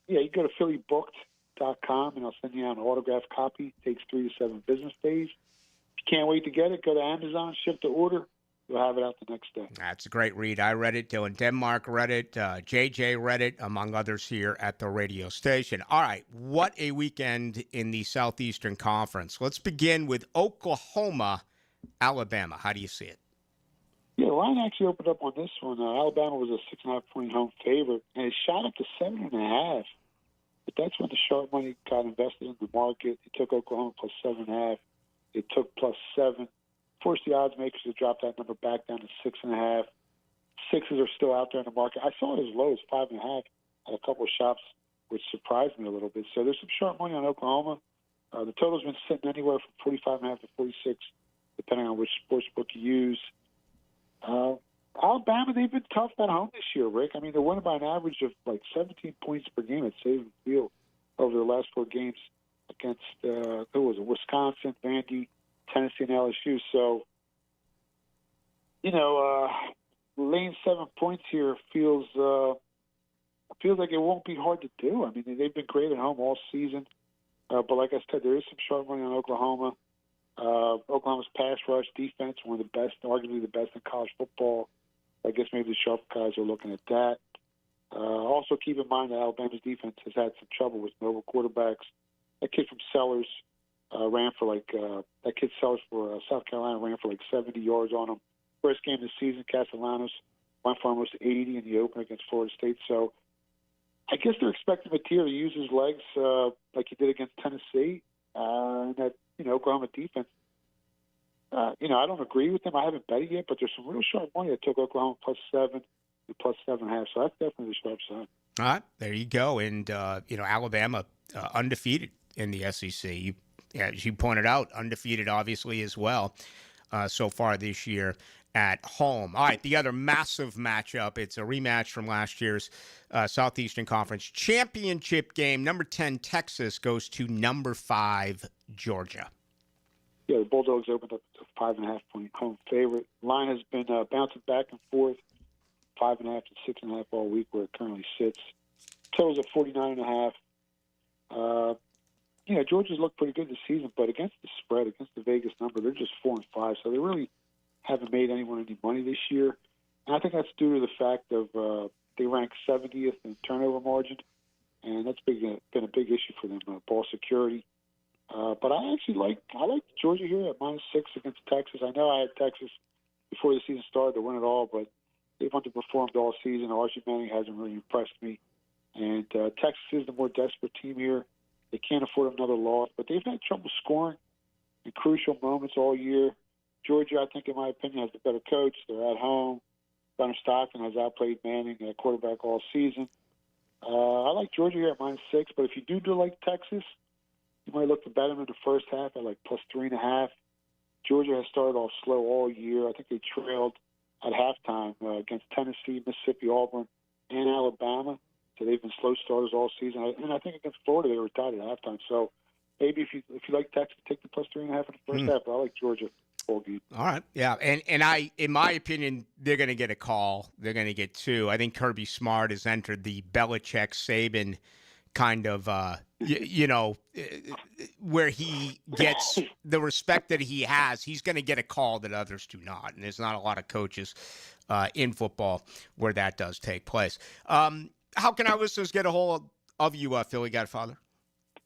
Speaker 21: Yeah, you go to phillybooked.com, and I'll send you out an autographed copy. It takes 3 to 7 business days. If you can't wait to get it, go to Amazon, ship the order. You'll have it out the next day.
Speaker 3: That's a great read. I read it. Dylan Denmark read it. JJ read it, among others here at the radio station. All right, what a weekend in the Southeastern Conference. Let's begin with Oklahoma, Alabama. How do you see it?
Speaker 21: Yeah, the line actually opened up on this one. Alabama was a 6.5-point home favorite, and it shot up to 7.5. But that's when the sharp money got invested in the market. It took Oklahoma plus 7.5. It took plus 7. Forced the odds makers to drop that number back down to 6.5. Sixes are still out there in the market. I saw it as low as 5.5 at a couple of shops, which surprised me a little bit. So there's some sharp money on Oklahoma. The total's been sitting anywhere from 45.5 to 46, depending on which sports book you use. Alabama, they've been tough at home this year, Rick. I mean, they're winning by an average of like 17 points per game at Saban Field over the last 4 games against, Wisconsin, Vandy, Tennessee, and LSU. So, laying 7 points here feels like it won't be hard to do. I mean, they've been great at home all season. But like I said, there is some sharp money on Oklahoma. Oklahoma's pass rush defense, one of the best, arguably the best in college football. I guess maybe the sharp guys are looking at that. Also, keep in mind that Alabama's defense has had some trouble with mobile quarterbacks. That kid from Sellers for South Carolina ran for like 70 yards on him. First game of the season, Castellanos went for almost 80 in the opener against Florida State. So I guess they're expecting Mateer to use his legs like he did against Tennessee. And that, Oklahoma defense, I don't agree with them. I haven't bet it yet, but there's some real sharp money that took Oklahoma plus 7 and plus 7.5. So that's definitely the sharp side.
Speaker 3: All right, there you go. And, Alabama undefeated in the SEC. As you pointed out, undefeated obviously as well so far this year at home. All right, the other massive matchup, it's a rematch from last year's Southeastern Conference championship game. Number 10, Texas, goes to number 5, Georgia.
Speaker 21: Yeah, the Bulldogs opened up to 5.5-point home favorite. Line has been bouncing back and forth, 5.5 to 6.5 all week where it currently sits. Totals at 49.5. Georgia's looked pretty good this season, but against the spread, against the Vegas number, they're just 4-5. So they really haven't made anyone any money this year. And I think that's due to the fact of they rank 70th in turnover margin, and that's been a big issue for them, ball security. But I actually like Georgia here at -6 against Texas. I know I had Texas before the season started to win it all, but they've underperformed all season. Archie Manning hasn't really impressed me. And Texas is the more desperate team here. They can't afford another loss, but they've had trouble scoring in crucial moments all year. Georgia, I think, in my opinion, has the better coach. They're at home. Gunnar Stockton has outplayed Manning at quarterback all season. I like Georgia here at -6, but if you do like Texas, you might look to bet them in the first half at like +3.5. Georgia has started off slow all year. I think they trailed at halftime against Tennessee, Mississippi, Auburn, and Alabama. So they've been slow starters all season. And I think against Florida they were tied at halftime. So maybe if you like Texas, take the +3.5 in the first half. But I like Georgia all game.
Speaker 3: All right, yeah, and I, in my opinion, they're going to get a call. They're going to get two. I think Kirby Smart has entered the Belichick-Saban kind of, where he gets the respect that he has. He's going to get a call that others do not, and there's not a lot of coaches in football where that does take place. How can our listeners get a hold of you, Philly Godfather?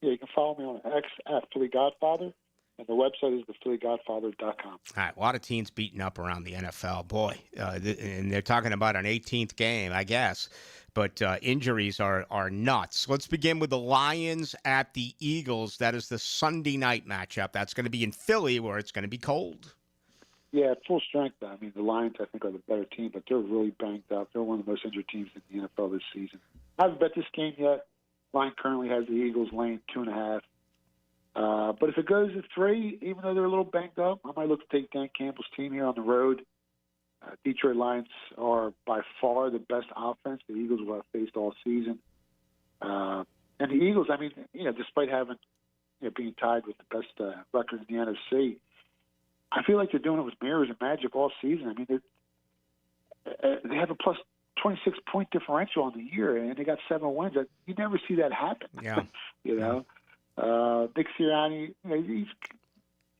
Speaker 21: Yeah, you can follow me on X at Philly Godfather, and the website is thephillygodfather.com.
Speaker 3: All right, a lot of teams beating up around the NFL, boy, and they're talking about an 18th game, I guess. But injuries are nuts. Let's begin with the Lions at the Eagles. That is the Sunday night matchup. That's going to be in Philly, where it's going to be cold.
Speaker 21: Yeah, at full strength. I mean, the Lions, I think, are the better team, but they're really banged up. They're one of the most injured teams in the NFL this season. I haven't bet this game yet. Line currently has the Eagles laying 2.5. But if it goes to 3, even though they're a little banged up, I might look to take Dan Campbell's team here on the road. Detroit Lions are by far the best offense the Eagles will have faced all season. And the Eagles, I mean, despite having being tied with the best record in the NFC, I feel like they're doing it with mirrors and magic all season. I mean, they have a plus 26 point differential on the year, and they got 7 wins. You never see that happen.
Speaker 3: Yeah,
Speaker 21: Nick Sirianni,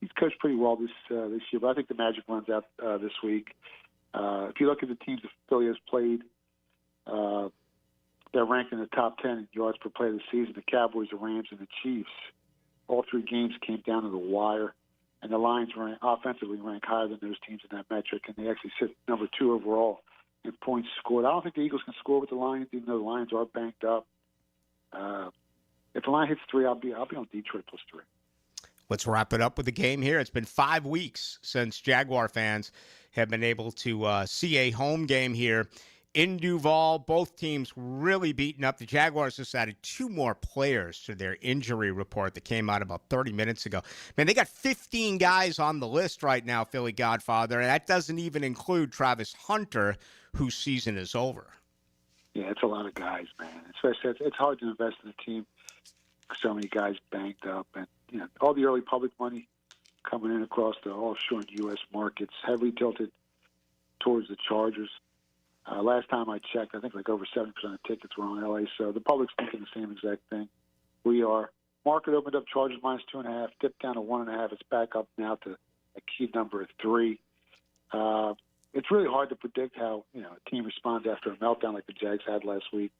Speaker 21: he's coached pretty well this year, but I think the Magic runs out this week. If you look at the teams that Philly has played, they're ranked in the top 10 in yards per play of the season. The Cowboys, the Rams, and the Chiefs. All 3 games came down to the wire, and the Lions offensively rank higher than those teams in that metric, and they actually sit number 2 overall in points scored. I don't think the Eagles can score with the Lions, even though the Lions are banked up. If the line hits 3, I'll be on Detroit +3.
Speaker 3: Let's wrap it up with the game here. It's been 5 weeks since Jaguar fans have been able to see a home game here in Duval. Both teams really beaten up. The Jaguars just added 2 more players to their injury report that came out about 30 minutes ago. Man, they got 15 guys on the list right now, Philly Godfather, and that doesn't even include Travis Hunter, whose season is over.
Speaker 21: Yeah, it's a lot of guys, man. Especially, it's hard to invest in a team. So many guys banked up, and all the early public money coming in across the offshore and U.S. markets, heavily tilted towards the Chargers. Last time I checked, I think like over 70% of tickets were on L.A., so the public's thinking the same exact thing. We are. Market opened up Chargers -2.5, dipped down to 1.5. It's back up now to a key number of 3. It's really hard to predict how a team responds after a meltdown like the Jags had last week.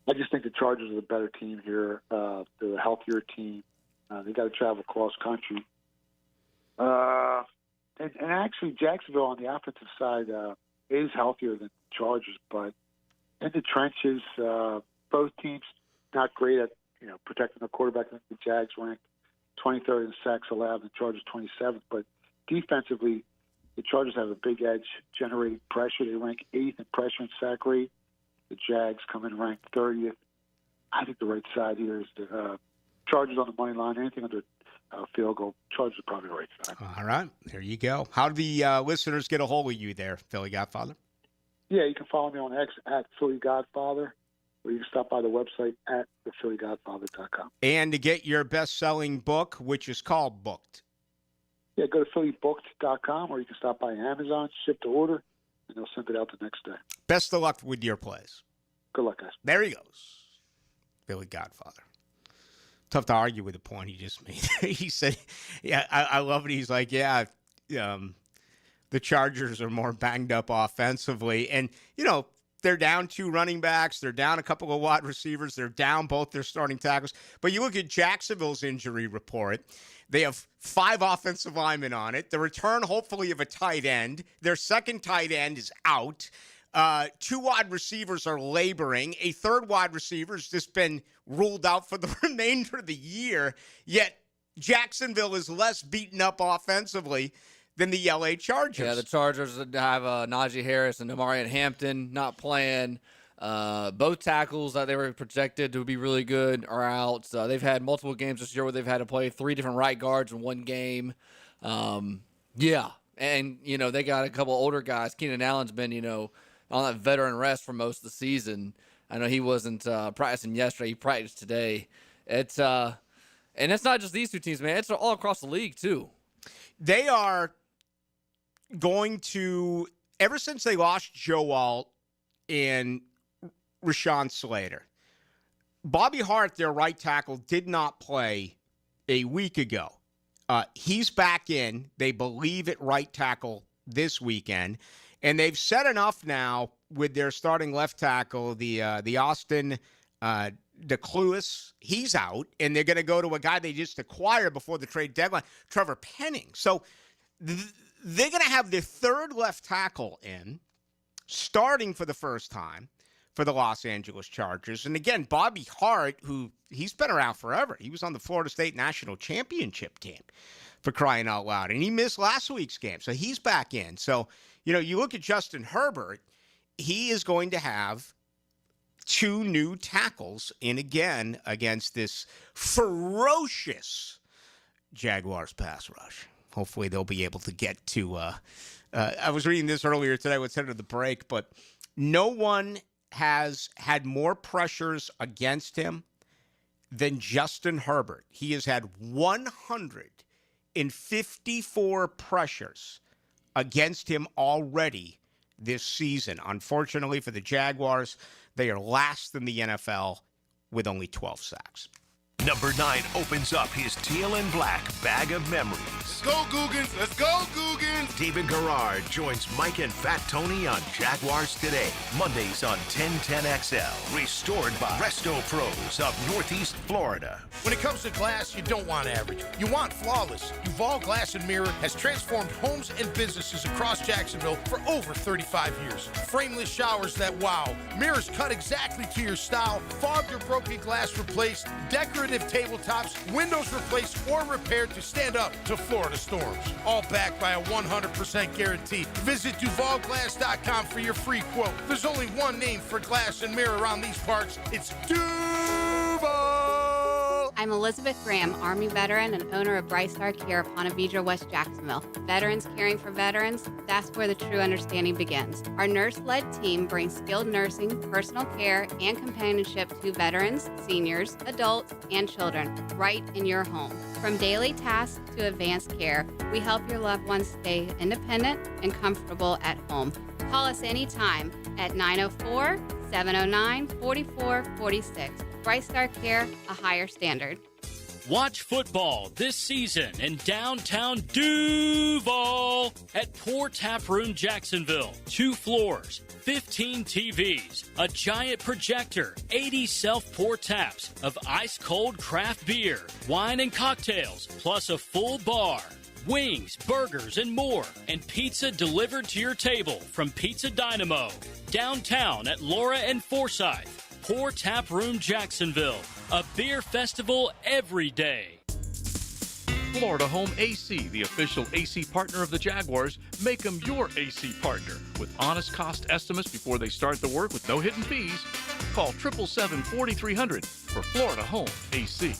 Speaker 21: I just think the Chargers are the better team here. They're a healthier team. They got to travel cross country. And actually, Jacksonville on the offensive side is healthier than the Chargers, but in the trenches, both teams not great at protecting the quarterback. I think the Jags ranked 23rd in sacks allowed, the Chargers 27th. But defensively, the Chargers have a big edge generating pressure. They rank 8th in pressure and sack rate. The Jags come in ranked 30th. I think the right side here is the Chargers on the money line. Anything under field goal, Chargers are probably the right side.
Speaker 3: All right, there you go. How do the listeners get a hold of you there, Philly Godfather?
Speaker 21: Yeah, you can follow me on X at Philly Godfather, or you can stop by the website at thephillygodfather.com.
Speaker 3: And to get your best-selling book, which is called Booked.
Speaker 21: Yeah, go to phillybooked.com, or you can stop by Amazon, ship to order, and they'll send it out the next day.
Speaker 3: Best of luck with your plays.
Speaker 21: Good luck, guys.
Speaker 3: There he goes. Philly Godfather. Tough to argue with the point he just made. He said, yeah, I love it. He's like, yeah, the Chargers are more banged up offensively. And, they're down 2 running backs. They're down a couple of wide receivers. They're down both their starting tackles. But you look at Jacksonville's injury report. They have 5 offensive linemen on it. The return, hopefully, of a tight end. Their second tight end is out. 2 wide receivers are laboring. A third wide receiver has just been ruled out for the remainder of the year. Yet Jacksonville is less beaten up offensively than the LA Chargers.
Speaker 4: Yeah, the Chargers have Najee Harris and Amarian Hampton not playing. Both tackles that they were projected to be really good are out. They've had multiple games this year where they've had to play 3 different right guards in one game. Yeah, and, they got a couple older guys. Keenan Allen's been, on that veteran rest for most of the season. I know he wasn't practicing yesterday. He practiced today. And it's not just these 2 teams, man. It's all across the league, too.
Speaker 3: They are going to, ever since they lost Joe Alt and Rashawn Slater, Bobby Hart, their right tackle, did not play a week ago. He's back in, they believe, at right tackle this weekend. And they've said enough now with their starting left tackle, the Austin DeCluis. He's out, and they're going to go to a guy they just acquired before the trade deadline, Trevor Penning. So they're going to have their third left tackle in, starting for the first time for the Los Angeles Chargers. And again, Bobby Hart, he's been around forever. He was on the Florida State National Championship team, for crying out loud. And he missed last week's game, so he's back in. So, you look at Justin Herbert, he is going to have 2 new tackles in again against this ferocious Jaguars pass rush. Hopefully they'll be able to get to I was reading this earlier today with Senator the break, but no one has had more pressures against him than Justin Herbert. He has had 154 pressures against him already this season. Unfortunately for the Jaguars, they are last in the NFL with only 12 sacks.
Speaker 2: Number 9 opens up his teal and black bag of memories.
Speaker 1: Let's go, Googans! Let's go, Googans!
Speaker 2: David Garrard joins Mike and Fat Tony on Jaguars Today. Mondays on 1010XL. Restored by Resto Pros of Northeast Florida.
Speaker 1: When it comes to glass, you don't want average. You want flawless. Duval Glass and Mirror has transformed homes and businesses across Jacksonville for over 35 years. Frameless showers that wow. Mirrors cut exactly to your style. Fogged or broken glass replaced. Decorative tabletops, windows replaced or repaired to stand up to Florida storms. All backed by a 100% guarantee. Visit DuvalGlass.com for your free quote. There's only one name for glass and mirror around these parts. It's Duval!
Speaker 22: I'm Elizabeth Graham, Army veteran and owner of Bright Star Care of Ponte Vedra, West Jacksonville. Veterans caring for veterans, that's where the true understanding begins. Our nurse-led team brings skilled nursing, personal care, and companionship to veterans, seniors, adults, and children right in your home. From daily tasks to advanced care, we help your loved ones stay independent and comfortable at home. Call us anytime at 904-709-4446. Bright Star Care, a higher standard.
Speaker 14: Watch football this season in downtown Duval at Pour Tap Room Jacksonville. 2 floors, 15 TVs, a giant projector, 80 self-pour taps of ice-cold craft beer, wine and cocktails, plus a full bar. Wings, burgers, and more, and pizza delivered to your table from Pizza Dynamo. Downtown at Laura and Forsyth. Pour Tap Room Jacksonville. A beer festival every day.
Speaker 17: Florida Home AC, the official AC partner of the Jaguars. Make them your AC partner with honest cost estimates before they start the work with no hidden fees. Call 777-4300 for Florida Home AC.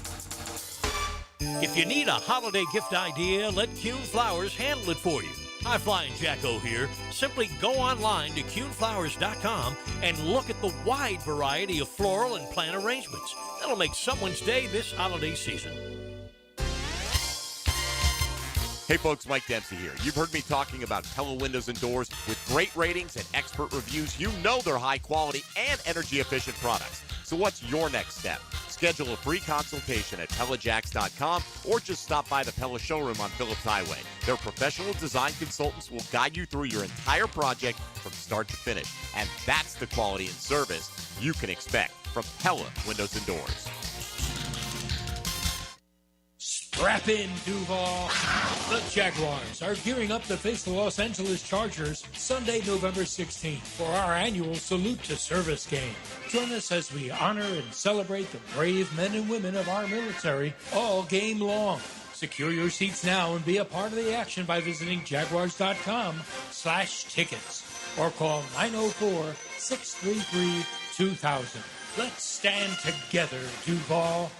Speaker 23: If you need a holiday gift idea, let Kuhn Flowers handle it for you. Hi, Flying Jacko here. Simply go online to KuhnFlowers.com and look at the wide variety of floral and plant arrangements. That'll make someone's day this holiday season.
Speaker 24: Hey folks, Mike Dempsey here. You've heard me talking about Pella Windows and Doors. With great ratings and expert reviews, you know they're high quality and energy efficient products. So what's your next step? Schedule a free consultation at PellaJacks.com or just stop by the Pella showroom on Phillips Highway. Their professional design consultants will guide you through your entire project from start to finish. And that's the quality and service you can expect from Pella Windows and Doors.
Speaker 5: Strap in, Duval. The Jaguars are gearing up to face the Los Angeles Chargers Sunday, November 16th for our annual Salute to Service game. Join us as we honor and celebrate the brave men and women of our military all game long. Secure your seats now and be a part of the action by visiting jaguars.com/tickets or call 904-633-2000. Let's stand together, Duval.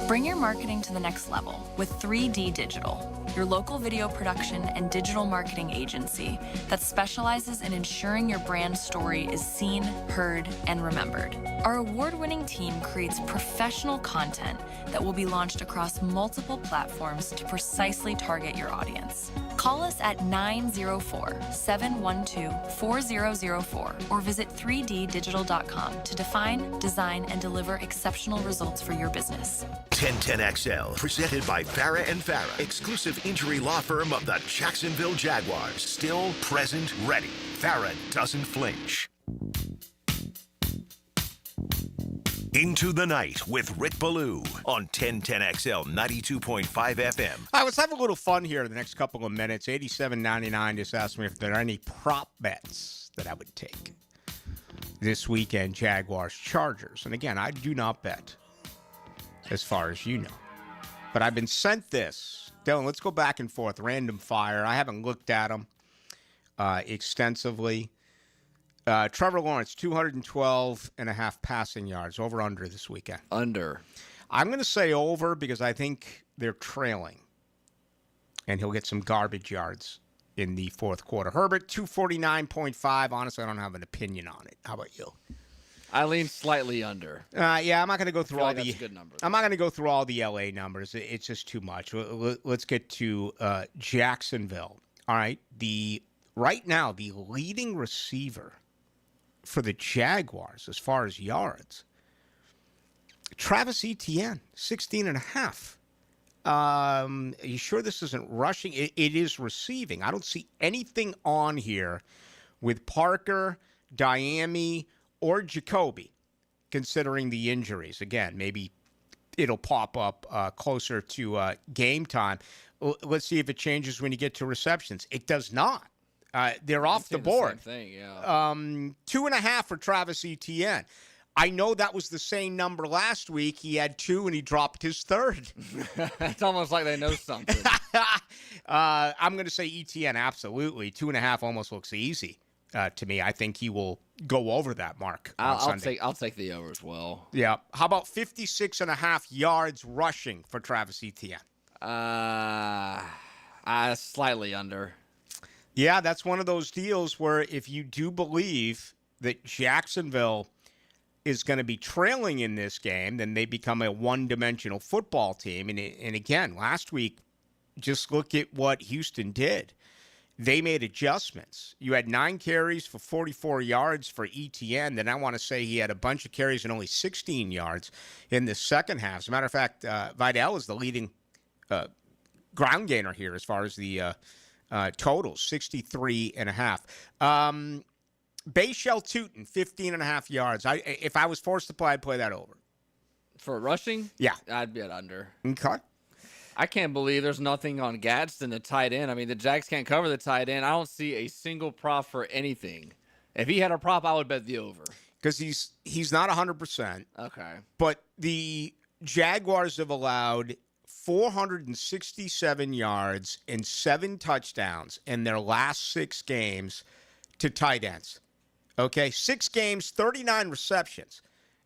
Speaker 6: Bring your marketing to the next level with 3D Digital, your local video production and digital marketing agency that specializes in ensuring your brand story is seen, heard, and remembered. Our award-winning team creates professional content that will be launched across multiple platforms to precisely target your audience. Call us at 904-712-4004 or visit 3ddigital.com to define, design, and deliver exceptional results for your business.
Speaker 2: 1010XL, presented by Farah and Farah, exclusive injury law firm of the Jacksonville Jaguars. Still, present, ready. Farah doesn't flinch. Into the Night with Rick Ballou on 1010XL 92.5 FM.
Speaker 3: All right, let's have a little fun here in the next couple of minutes. 87.99 just asked me if there are any prop bets that I would take this weekend, Jaguars Chargers. And again, I do not bet, as far as you know. But I've been sent this. Dylan, let's go back and forth. Random fire. I haven't looked at them extensively. Trevor Lawrence, 212.5 passing yards. Over, under this weekend?
Speaker 4: Under.
Speaker 3: I'm going to say over because I think they're trailing. And he'll get some garbage yards in the fourth quarter. Herbert, 249.5. Honestly, I don't have an opinion on it. How about you?
Speaker 4: I lean slightly under.
Speaker 3: Yeah, I'm not going to go through all
Speaker 4: that's a good number.
Speaker 3: I'm not going to go through all the LA numbers. It's just too much. Let's get to Jacksonville. All right. Right now, the leading receiver for the Jaguars as far as yards, Travis Etienne, 16.5. Are you sure this isn't rushing? It is receiving. I don't see anything on here with Parker, Diami, or Jacoby, considering the injuries. Again, maybe it'll pop up closer to game time. Let's see if it changes when you get to receptions. It does not. They're off the board.
Speaker 4: Same thing, yeah.
Speaker 3: 2.5 for Travis Etienne. I know that was the same number last week. He had 2 and he dropped his third.
Speaker 4: It's almost like they know something.
Speaker 3: I'm going to say Etienne, absolutely. 2.5 almost looks easy to me. I think he will go over that mark on Sunday.
Speaker 4: I'll take the over as well.
Speaker 3: Yeah. How about 56.5 yards rushing for Travis Etienne?
Speaker 4: Slightly under.
Speaker 3: Yeah, that's one of those deals where if you do believe that Jacksonville is going to be trailing in this game, then they become a one-dimensional football team. And again, last week, just look at what Houston did. They made adjustments. You had 9 carries for 44 yards for Etienne. Then I want to say he had a bunch of carries and only 16 yards in the second half. As a matter of fact, Vidal is the leading ground gainer here as far as the totals, 63.5. Bayshell Tootin, 15.5 yards. If I was forced to play, I'd play that over.
Speaker 4: For rushing?
Speaker 3: Yeah.
Speaker 4: I'd bet under.
Speaker 3: Okay.
Speaker 4: I can't believe there's nothing on Gadsden, the tight end. I mean, the Jags can't cover the tight end. I don't see a single prop for anything. If he had a prop, I would bet the over.
Speaker 3: Because he's not 100%.
Speaker 4: Okay.
Speaker 3: But the Jaguars have allowed 467 yards and 7 touchdowns in their last 6 games to tight ends. Okay, 6 games, 39 receptions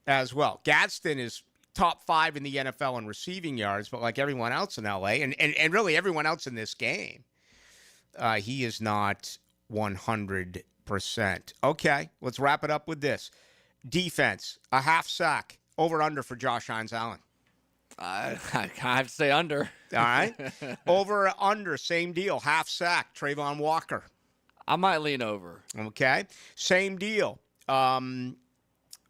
Speaker 3: as well. Gadsden is top 5 in the NFL in receiving yards, but like everyone else in LA, and really everyone else in this game, he is not 100%. Okay, let's wrap it up with this. Defense, a half sack, over under for Josh Hines-Allen.
Speaker 4: I have to say under.
Speaker 3: All right. Over or under, same deal. Half sack, Trayvon Walker.
Speaker 4: I might lean over.
Speaker 3: Okay. Same deal.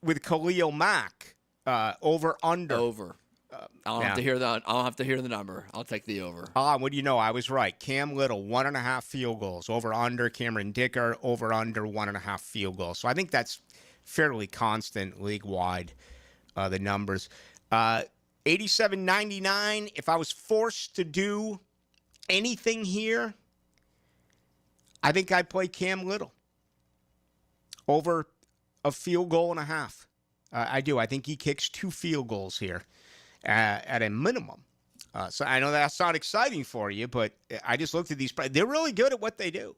Speaker 3: with Khalil Mack, over under.
Speaker 4: Over. I don't have to hear that. I don't have to hear the number. I'll take the over.
Speaker 3: What do you know? I was right. Cam Little, 1.5 field goals. Over under. Cameron Dicker, over under 1.5 field goals. So I think that's fairly constant league-wide, the numbers. 87.99. If I was forced to do anything here, I think I'd play Cam Little over a field goal and a half. I do. I think he kicks 2 field goals here at a minimum. So I know that's not exciting for you, but I just looked at these. They're really good at what they do.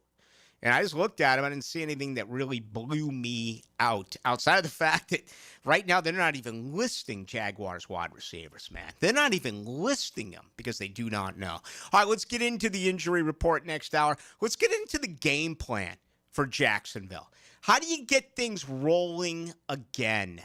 Speaker 3: And I just looked at them. I didn't see anything that really blew me out, outside of the fact that right now they're not even listing Jaguars wide receivers, man. They're not even listing them because they do not know. All right, let's get into the injury report next hour. Let's get into the game plan for Jacksonville. How do you get things rolling again?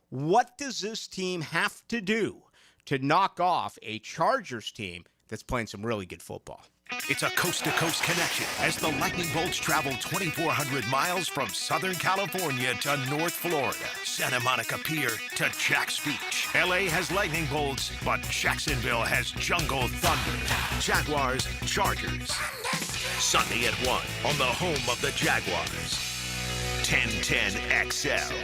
Speaker 3: What does this team have to do to knock off a Chargers team that's playing some really good football?
Speaker 2: It's a coast-to-coast connection as the Lightning Bolts travel 2,400 miles from Southern California to North Florida, Santa Monica Pier to Jax Beach. LA has Lightning Bolts, but Jacksonville has Jungle Thunder. Jaguars, Chargers. Sunday at 1 on the home of the Jaguars. 1010 XL.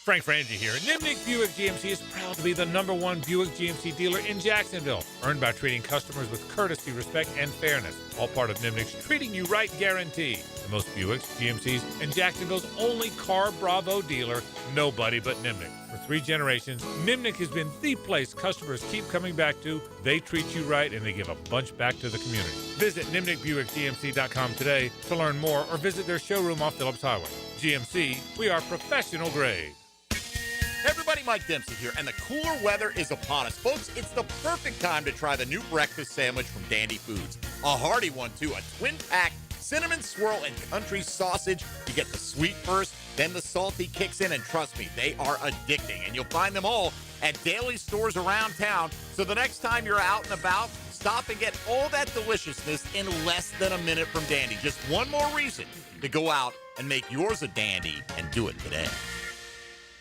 Speaker 7: Frank Frangie here. Nimnik Buick GMC is proud to be the #1 Buick GMC dealer in Jacksonville, earned by treating customers with courtesy, respect, and fairness. All part of Nimnik's Treating You Right guarantee. The most Buicks, GMCs, and Jacksonville's only Car Bravo dealer, nobody but Nimnik. For 3 generations, Nimnik has been the place customers keep coming back to. They treat you right, and they give a bunch back to the community. Visit NimnikBuickGMC.com today to learn more, or visit their showroom off Phillips Highway. GMC, we are professional grade.
Speaker 24: Hey everybody, Mike Dempsey here, and the cooler weather is upon us. Folks, it's the perfect time to try the new breakfast sandwich from Dandy Foods. A hearty one, too. A twin-pack cinnamon swirl and country sausage. You get the sweet first, then the salty kicks in, and trust me, they are addicting. And you'll find them all at daily stores around town. So the next time you're out and about, stop and get all that deliciousness in less than a minute from Dandy. Just one more reason to go out and make yours a dandy, and do it today.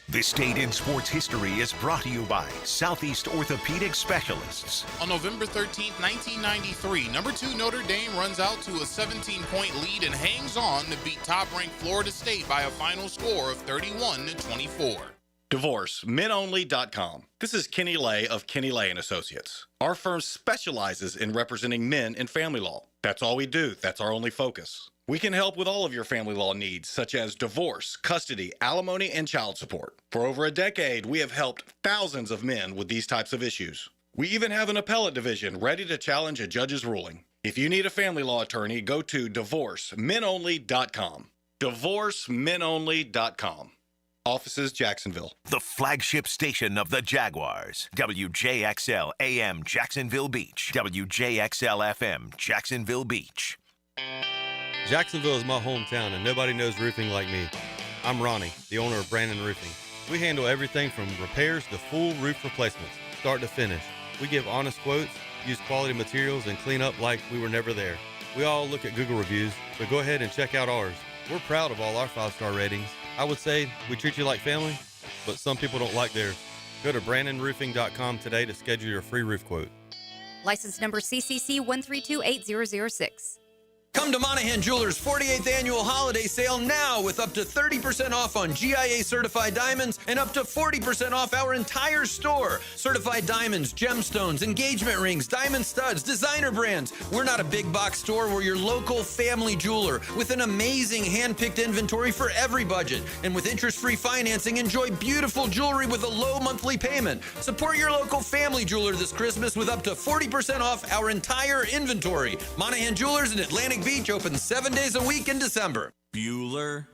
Speaker 2: This date in sports history is brought to you by Southeast Orthopedic Specialists.
Speaker 8: On November 13, 1993, number 2 Notre Dame runs out to a 17-point lead and hangs on to beat top-ranked Florida State by a final score of 31-24.
Speaker 9: DivorceMenOnly.com. This is Kenny Lay of Kenny Lay & Associates. Our firm specializes in representing men in family law. That's all we do. That's our only focus. We can help with all of your family law needs, such as divorce, custody, alimony, and child support. For over a decade, we have helped thousands of men with these types of issues. We even have an appellate division ready to challenge a judge's ruling. If you need a family law attorney, go to DivorceMenOnly.com. DivorceMenOnly.com. Offices, Jacksonville.
Speaker 2: The flagship station of the Jaguars. WJXL AM Jacksonville Beach. WJXL FM Jacksonville Beach.
Speaker 10: Jacksonville is my hometown, and nobody knows roofing like me. I'm Ronnie, the owner of Brandon Roofing. We handle everything from repairs to full roof replacements, start to finish. We give honest quotes, use quality materials, and clean up like we were never there. We all look at Google reviews, so go ahead and check out ours. We're proud of all our 5-star ratings. I would say we treat you like family, but some people don't like theirs. Go to BrandonRoofing.com today to schedule your free roof quote.
Speaker 25: License number CCC 1328006.
Speaker 26: Come to Monahan Jewelers' 48th annual holiday sale now with up to 30% off on GIA certified diamonds and up to 40% off our entire store. Certified diamonds, gemstones, engagement rings, diamond studs, designer brands. We're not a big box store. We're your local family jeweler with an amazing hand-picked inventory for every budget. And with interest-free financing, enjoy beautiful jewelry with a low monthly payment. Support your local family jeweler this Christmas with up to 40% off our entire inventory. Monahan Jewelers in Atlantic Beach open 7 days a week in December.
Speaker 27: Bueller,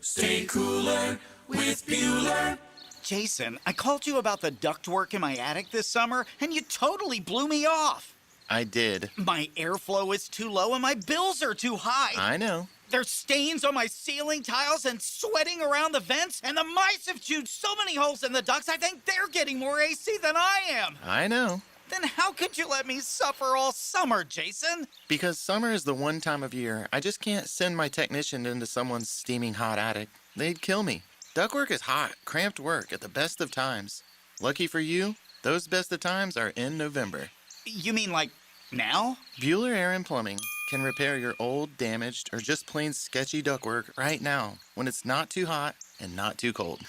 Speaker 27: stay cooler with Bueller.
Speaker 28: Jason, I called you about the ductwork in my attic this summer, and you totally blew me off.
Speaker 29: I did.
Speaker 28: My airflow is too low and my bills are too high.
Speaker 29: I know.
Speaker 28: There's stains on my ceiling tiles and sweating around the vents, and the mice have chewed so many holes in the ducts, I think they're getting more AC than I am.
Speaker 29: I know.
Speaker 28: Then how could you let me suffer all summer, Jason?
Speaker 29: Because summer is the one time of year I just can't send my technician into someone's steaming hot attic.
Speaker 11: They'd kill me. Ductwork is hot, cramped work at the best of times. Lucky for you, those best of times are in November.
Speaker 28: You mean like now?
Speaker 11: Bueller Air and Plumbing can repair your old, damaged, or just plain sketchy ductwork right now when it's not too hot and not too cold.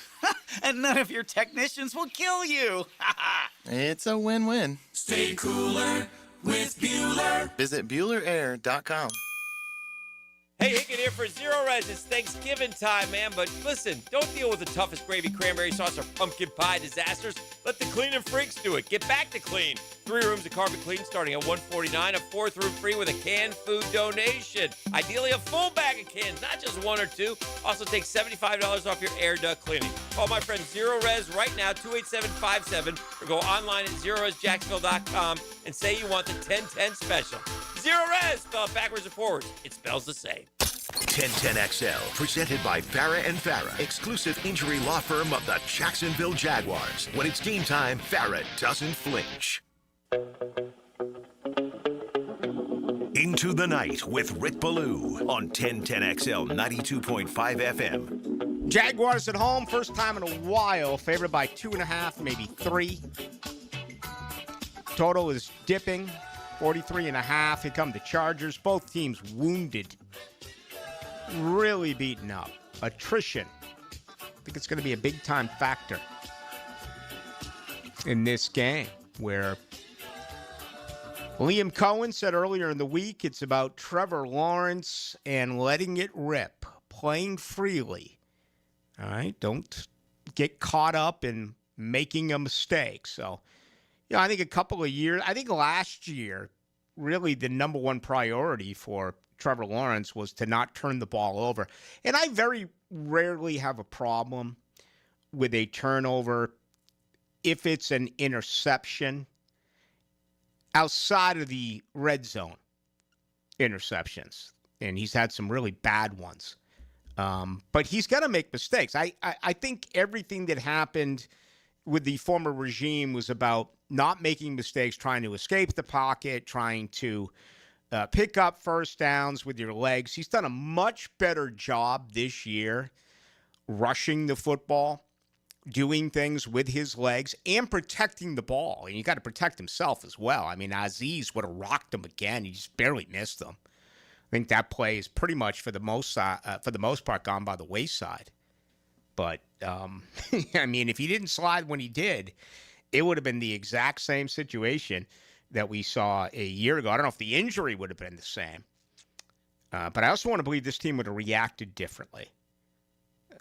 Speaker 28: And none of your technicians will kill you.
Speaker 11: It's a win-win.
Speaker 27: Stay cooler with Bueller.
Speaker 11: Visit BuellerAir.com.
Speaker 12: Hey, Hicken here for Zero Res. It's Thanksgiving time, man. But listen, don't deal with the toughest gravy, cranberry sauce, or pumpkin pie disasters. Let the cleaning freaks do it. Get back to clean. 3 rooms of carpet clean starting at $149. A 4th room free with a canned food donation. Ideally, a full bag of cans, not just 1 or 2. Also, take $75 off your air duct cleaning. Call my friend Zero Res right now, 28757, or go online at ZeroResJacksonville.com and say you want the 1010 special. Zero Res, spelled backwards and forwards. It spells the same.
Speaker 2: 1010XL, presented by Farah and Farah, exclusive injury law firm of the Jacksonville Jaguars. When it's game time, Farah doesn't flinch. Into the Night with Rick Ballou on 1010XL 92.5 FM.
Speaker 3: Jaguars at home, first time in a while, favored by 2.5, maybe 3. Total is dipping, 43.5. Here come the Chargers. Both teams wounded. Really beaten up. Attrition. I think it's going to be a big-time factor in this game where Liam Cohen said earlier in the week it's about Trevor Lawrence and letting it rip, playing freely. All right? Don't get caught up in making a mistake. So, I think a couple of years, I think last year, really the number one priority for Trevor Lawrence was to not turn the ball over. And I very rarely have a problem with a turnover if it's an interception outside of the red zone interceptions. And he's had some really bad ones. But he's got to make mistakes. I think everything that happened with the former regime was about not making mistakes, trying to escape the pocket, trying to pick up first downs with your legs. He's done a much better job this year rushing the football, doing things with his legs, and protecting the ball. And you got to protect himself as well. I mean, Aziz would have rocked him again. He just barely missed him. I think that play is pretty much, for the most part, gone by the wayside. But, I mean, if he didn't slide when he did, it would have been the exact same situation that we saw a year ago. I don't know if the injury would have been the same. But I also want to believe this team would have reacted differently.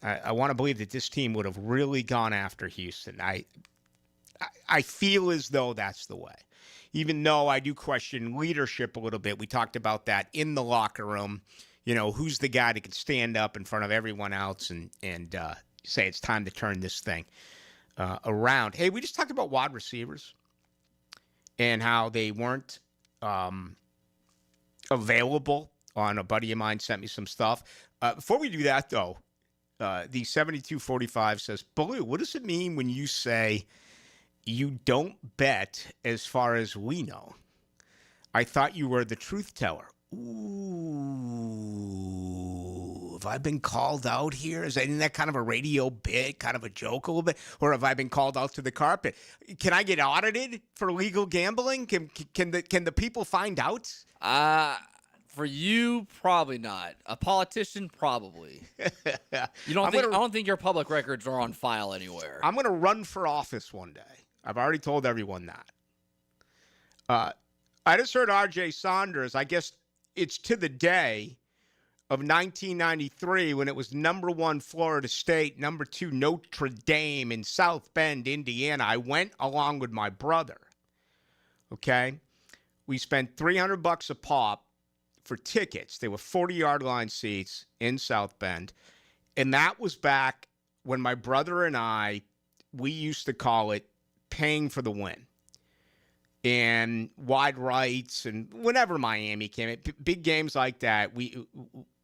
Speaker 3: I want to believe that this team would have really gone after Houston. I feel as though that's the way. Even though I do question leadership a little bit. We talked about that in the locker room. Who's the guy that can stand up in front of everyone else and say it's time to turn this thing around. Hey, we just talked about wide receivers and how they weren't available. A buddy of mine sent me some stuff. Before we do that, though, the 7245 says, Ballou, what does it mean when you say you don't bet as far as we know? I thought you were the truth teller. Ooh, have I been called out here? Isn't that kind of a radio bit, kind of a joke a little bit? Or have I been called out to the carpet? Can I get audited for legal gambling? Can the people find out?
Speaker 4: For you, probably not. A politician, probably. I don't think your public records are on file anywhere.
Speaker 3: I'm going to run for office one day. I've already told everyone that. I just heard R.J. Saunders, I guess it's to the day of 1993 when it was number 1 Florida State, number 2 Notre Dame in South Bend, Indiana. I went along with my brother. Okay? We spent $300 a pop for tickets. They were 40-yard line seats in South Bend. And that was back when my brother and we used to call it paying for the win. And wide rights, and whenever Miami came in, big games like that, we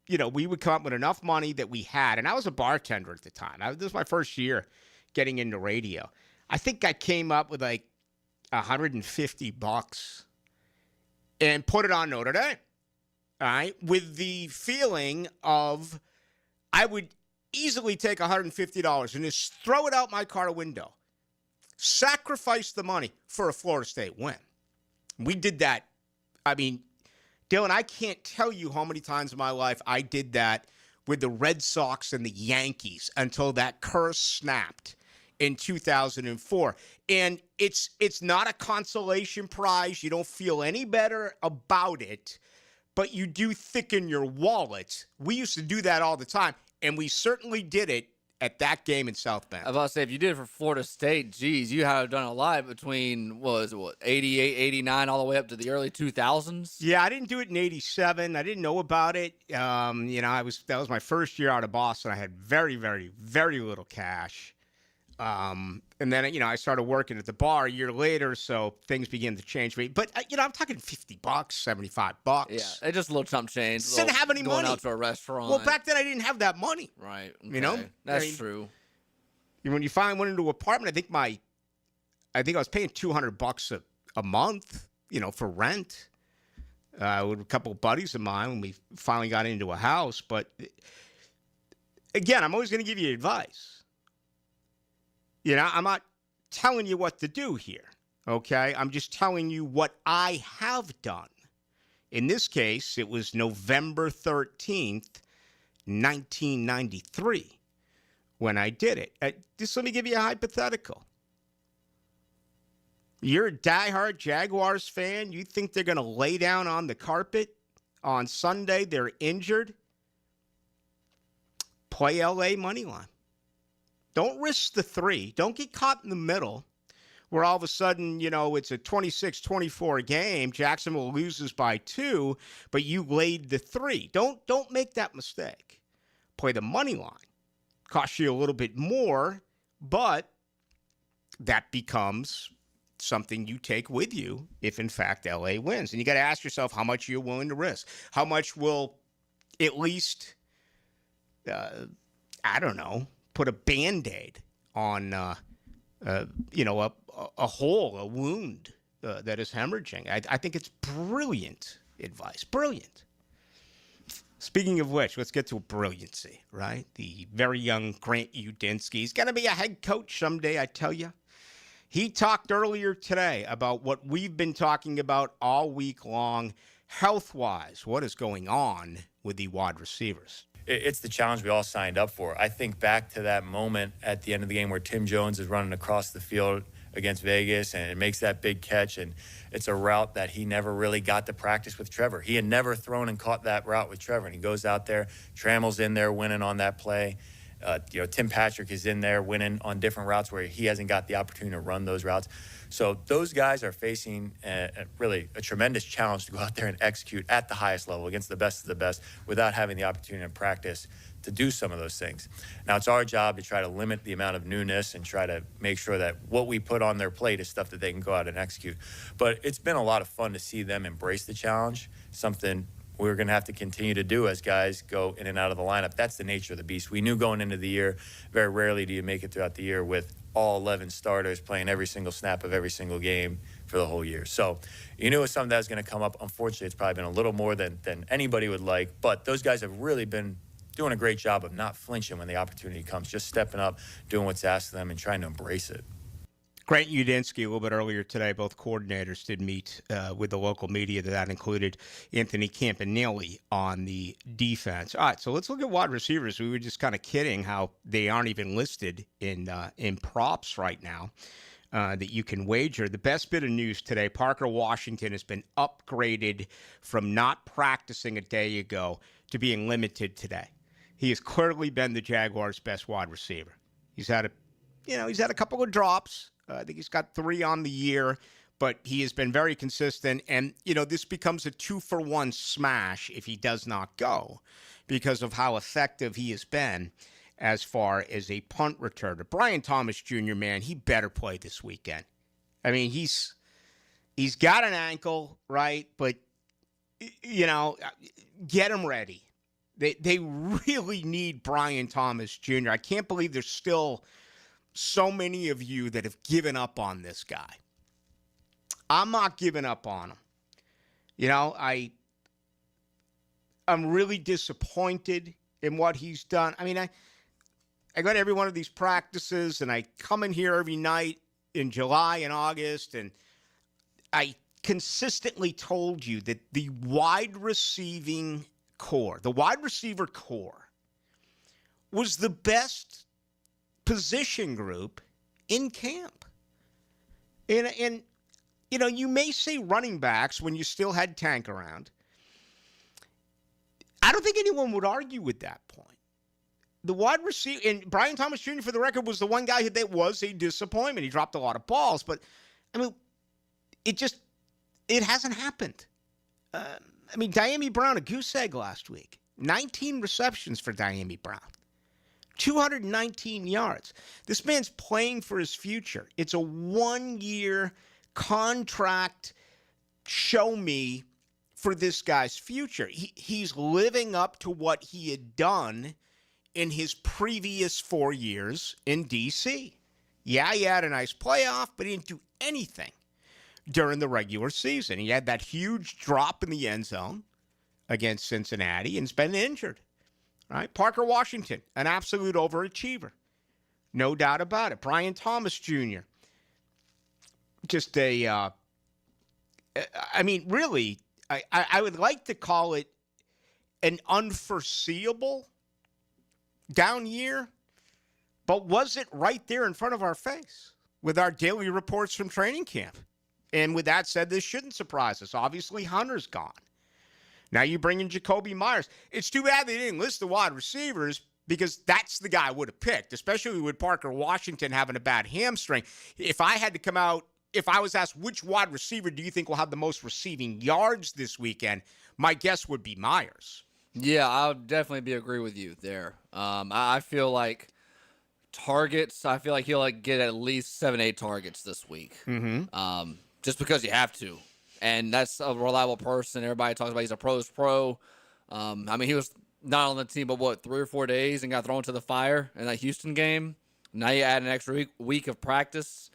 Speaker 3: would come up with enough money that we had. And I was a bartender at the time. This was my first year getting into radio. I think I came up with like $150 and put it on Notre Dame. All right, with the feeling of I would easily take $150 and just throw it out my car window. Sacrifice the money for a Florida State win. We did that. I mean, Dylan, I can't tell you how many times in my life I did that with the Red Sox and the Yankees until that curse snapped in 2004. And it's not a consolation prize. You don't feel any better about it, but you do thicken your wallet. We used to do that all the time, and we certainly did it at that game in South Bend.
Speaker 4: I was about to say, if you did it for Florida State, geez, you had done a lot between, 88, 89, all the way up to the early 2000s?
Speaker 3: Yeah, I didn't do it in 87. I didn't know about it. That was my first year out of Boston. I had very, very, very little cash. And then, I started working at the bar a year later, so things began to change for me. But, I'm talking $50, $75.
Speaker 4: Yeah, just a little chump change.
Speaker 3: Didn't have any
Speaker 4: going
Speaker 3: money.
Speaker 4: out to a restaurant.
Speaker 3: Well, back then I didn't have that money.
Speaker 4: Right. Okay. That's true.
Speaker 3: When you finally went into an apartment, I think I was paying $200 a month, for rent. With a couple of buddies of mine when we finally got into a house. But again, I'm always going to give you advice. I'm not telling you what to do here, okay? I'm just telling you what I have done. In this case, it was November 13th, 1993, when I did it. Just let me give you a hypothetical. You're a diehard Jaguars fan. You think they're going to lay down on the carpet on Sunday. They're injured. Play LA money line. Don't risk the 3. Don't get caught in the middle where all of a sudden, it's a 26-24 game. Jacksonville loses by 2, but you laid the 3. Don't make that mistake. Play the money line. Costs you a little bit more, but that becomes something you take with you if, in fact, LA wins. And you got to ask yourself how much you're willing to risk. How much will at least, put a Band-Aid on, a hole, a wound that is hemorrhaging. I think it's brilliant advice. Brilliant. Speaking of which, let's get to brilliancy, right? The very young Grant Udinski. He's going to be a head coach someday, I tell you. He talked earlier today about what we've been talking about all week long, health-wise. What is going on with the wide receivers?
Speaker 1: It's the challenge we all signed up for. I think back to that moment at the end of the game where Tim Jones is running across the field against Vegas and it makes that big catch, and it's a route that he never really got to practice with Trevor. He had never thrown and caught that route with Trevor, and he goes out there, Trammell's in there winning on that play. Tim Patrick is in there winning on different routes where he hasn't got the opportunity to run those routes. So those guys are facing really a tremendous challenge to go out there and execute at the highest level against the best of the best without having the opportunity in practice to do some of those things. Now, it's our job to try to limit the amount of newness and try to make sure that what we put on their plate is stuff that they can go out and execute. But it's been a lot of fun to see them embrace the challenge, something we're going to have to continue to do as guys go in and out of the lineup. That's the nature of the beast. We knew going into the year, very rarely do you make it throughout the year with all 11 starters playing every single snap of every single game for the whole year. So you knew it was something that was going to come up. Unfortunately, it's probably been a little more than anybody would like, but those guys have really been doing a great job of not flinching when the opportunity comes, just stepping up, doing what's asked of them, and trying to embrace it.
Speaker 3: Grant Udinski, a little bit earlier today, both coordinators did meet with the local media. That included Anthony Campanelli on the defense. All right, so let's look at wide receivers. We were just kind of kidding how they aren't even listed in props right now that you can wager. The best bit of news today, Parker Washington has been upgraded from not practicing a day ago to being limited today. He has clearly been the Jaguars' best wide receiver. He's had a couple of drops. I think he's got 3 on the year, but he has been very consistent. And, this becomes a 2-for-1 smash if he does not go because of how effective he has been as far as a punt returner. Brian Thomas Jr., man, he better play this weekend. I mean, he's got an ankle, right? But, get him ready. They really need Brian Thomas Jr. I can't believe there's still so many of you that have given up on this guy. I'm not giving up on him. I'm really disappointed in what he's done. I mean, I go to every one of these practices, and I come in here every night in July and August, and I consistently told you that the wide receiver core, was the best position group in camp. And you may say running backs when you still had Tank around. I don't think anyone would argue with that point. The wide receiver, and Brian Thomas Jr., for the record, was the one guy that was a disappointment. He dropped a lot of balls, but, it hasn't happened. Diami Brown, a goose egg last week. 19 receptions for Diami Brown. 219 yards. This man's playing for his future. It's a 1-year contract. Show me for this guy's future. He's living up to what he had done in his previous 4 years in D.C. Yeah, he had a nice playoff, but he didn't do anything during the regular season. He had that huge drop in the end zone against Cincinnati and's been injured. Right? Parker Washington, an absolute overachiever. No doubt about it. Brian Thomas Jr., just really, I would like to call it an unforeseeable down year, but was it right there in front of our face with our daily reports from training camp? And with that said, this shouldn't surprise us. Obviously, Hunter's gone. Now you bring in Jacoby Myers. It's too bad they didn't list the wide receivers because that's the guy I would have picked, especially with Parker Washington having a bad hamstring. If I had to come out, if I was asked which wide receiver do you think will have the most receiving yards this weekend, my guess would be Myers.
Speaker 4: Yeah, I would definitely agree with you there. I feel like targets, I feel like he'll get at least 7-8 targets this week.
Speaker 3: Mm-hmm.
Speaker 4: Just because you have to. And that's a reliable person. Everybody talks about he's a pro's pro. He was not on the team but 3 or 4 days and got thrown to the fire in that Houston game. Now you add an extra week of practice.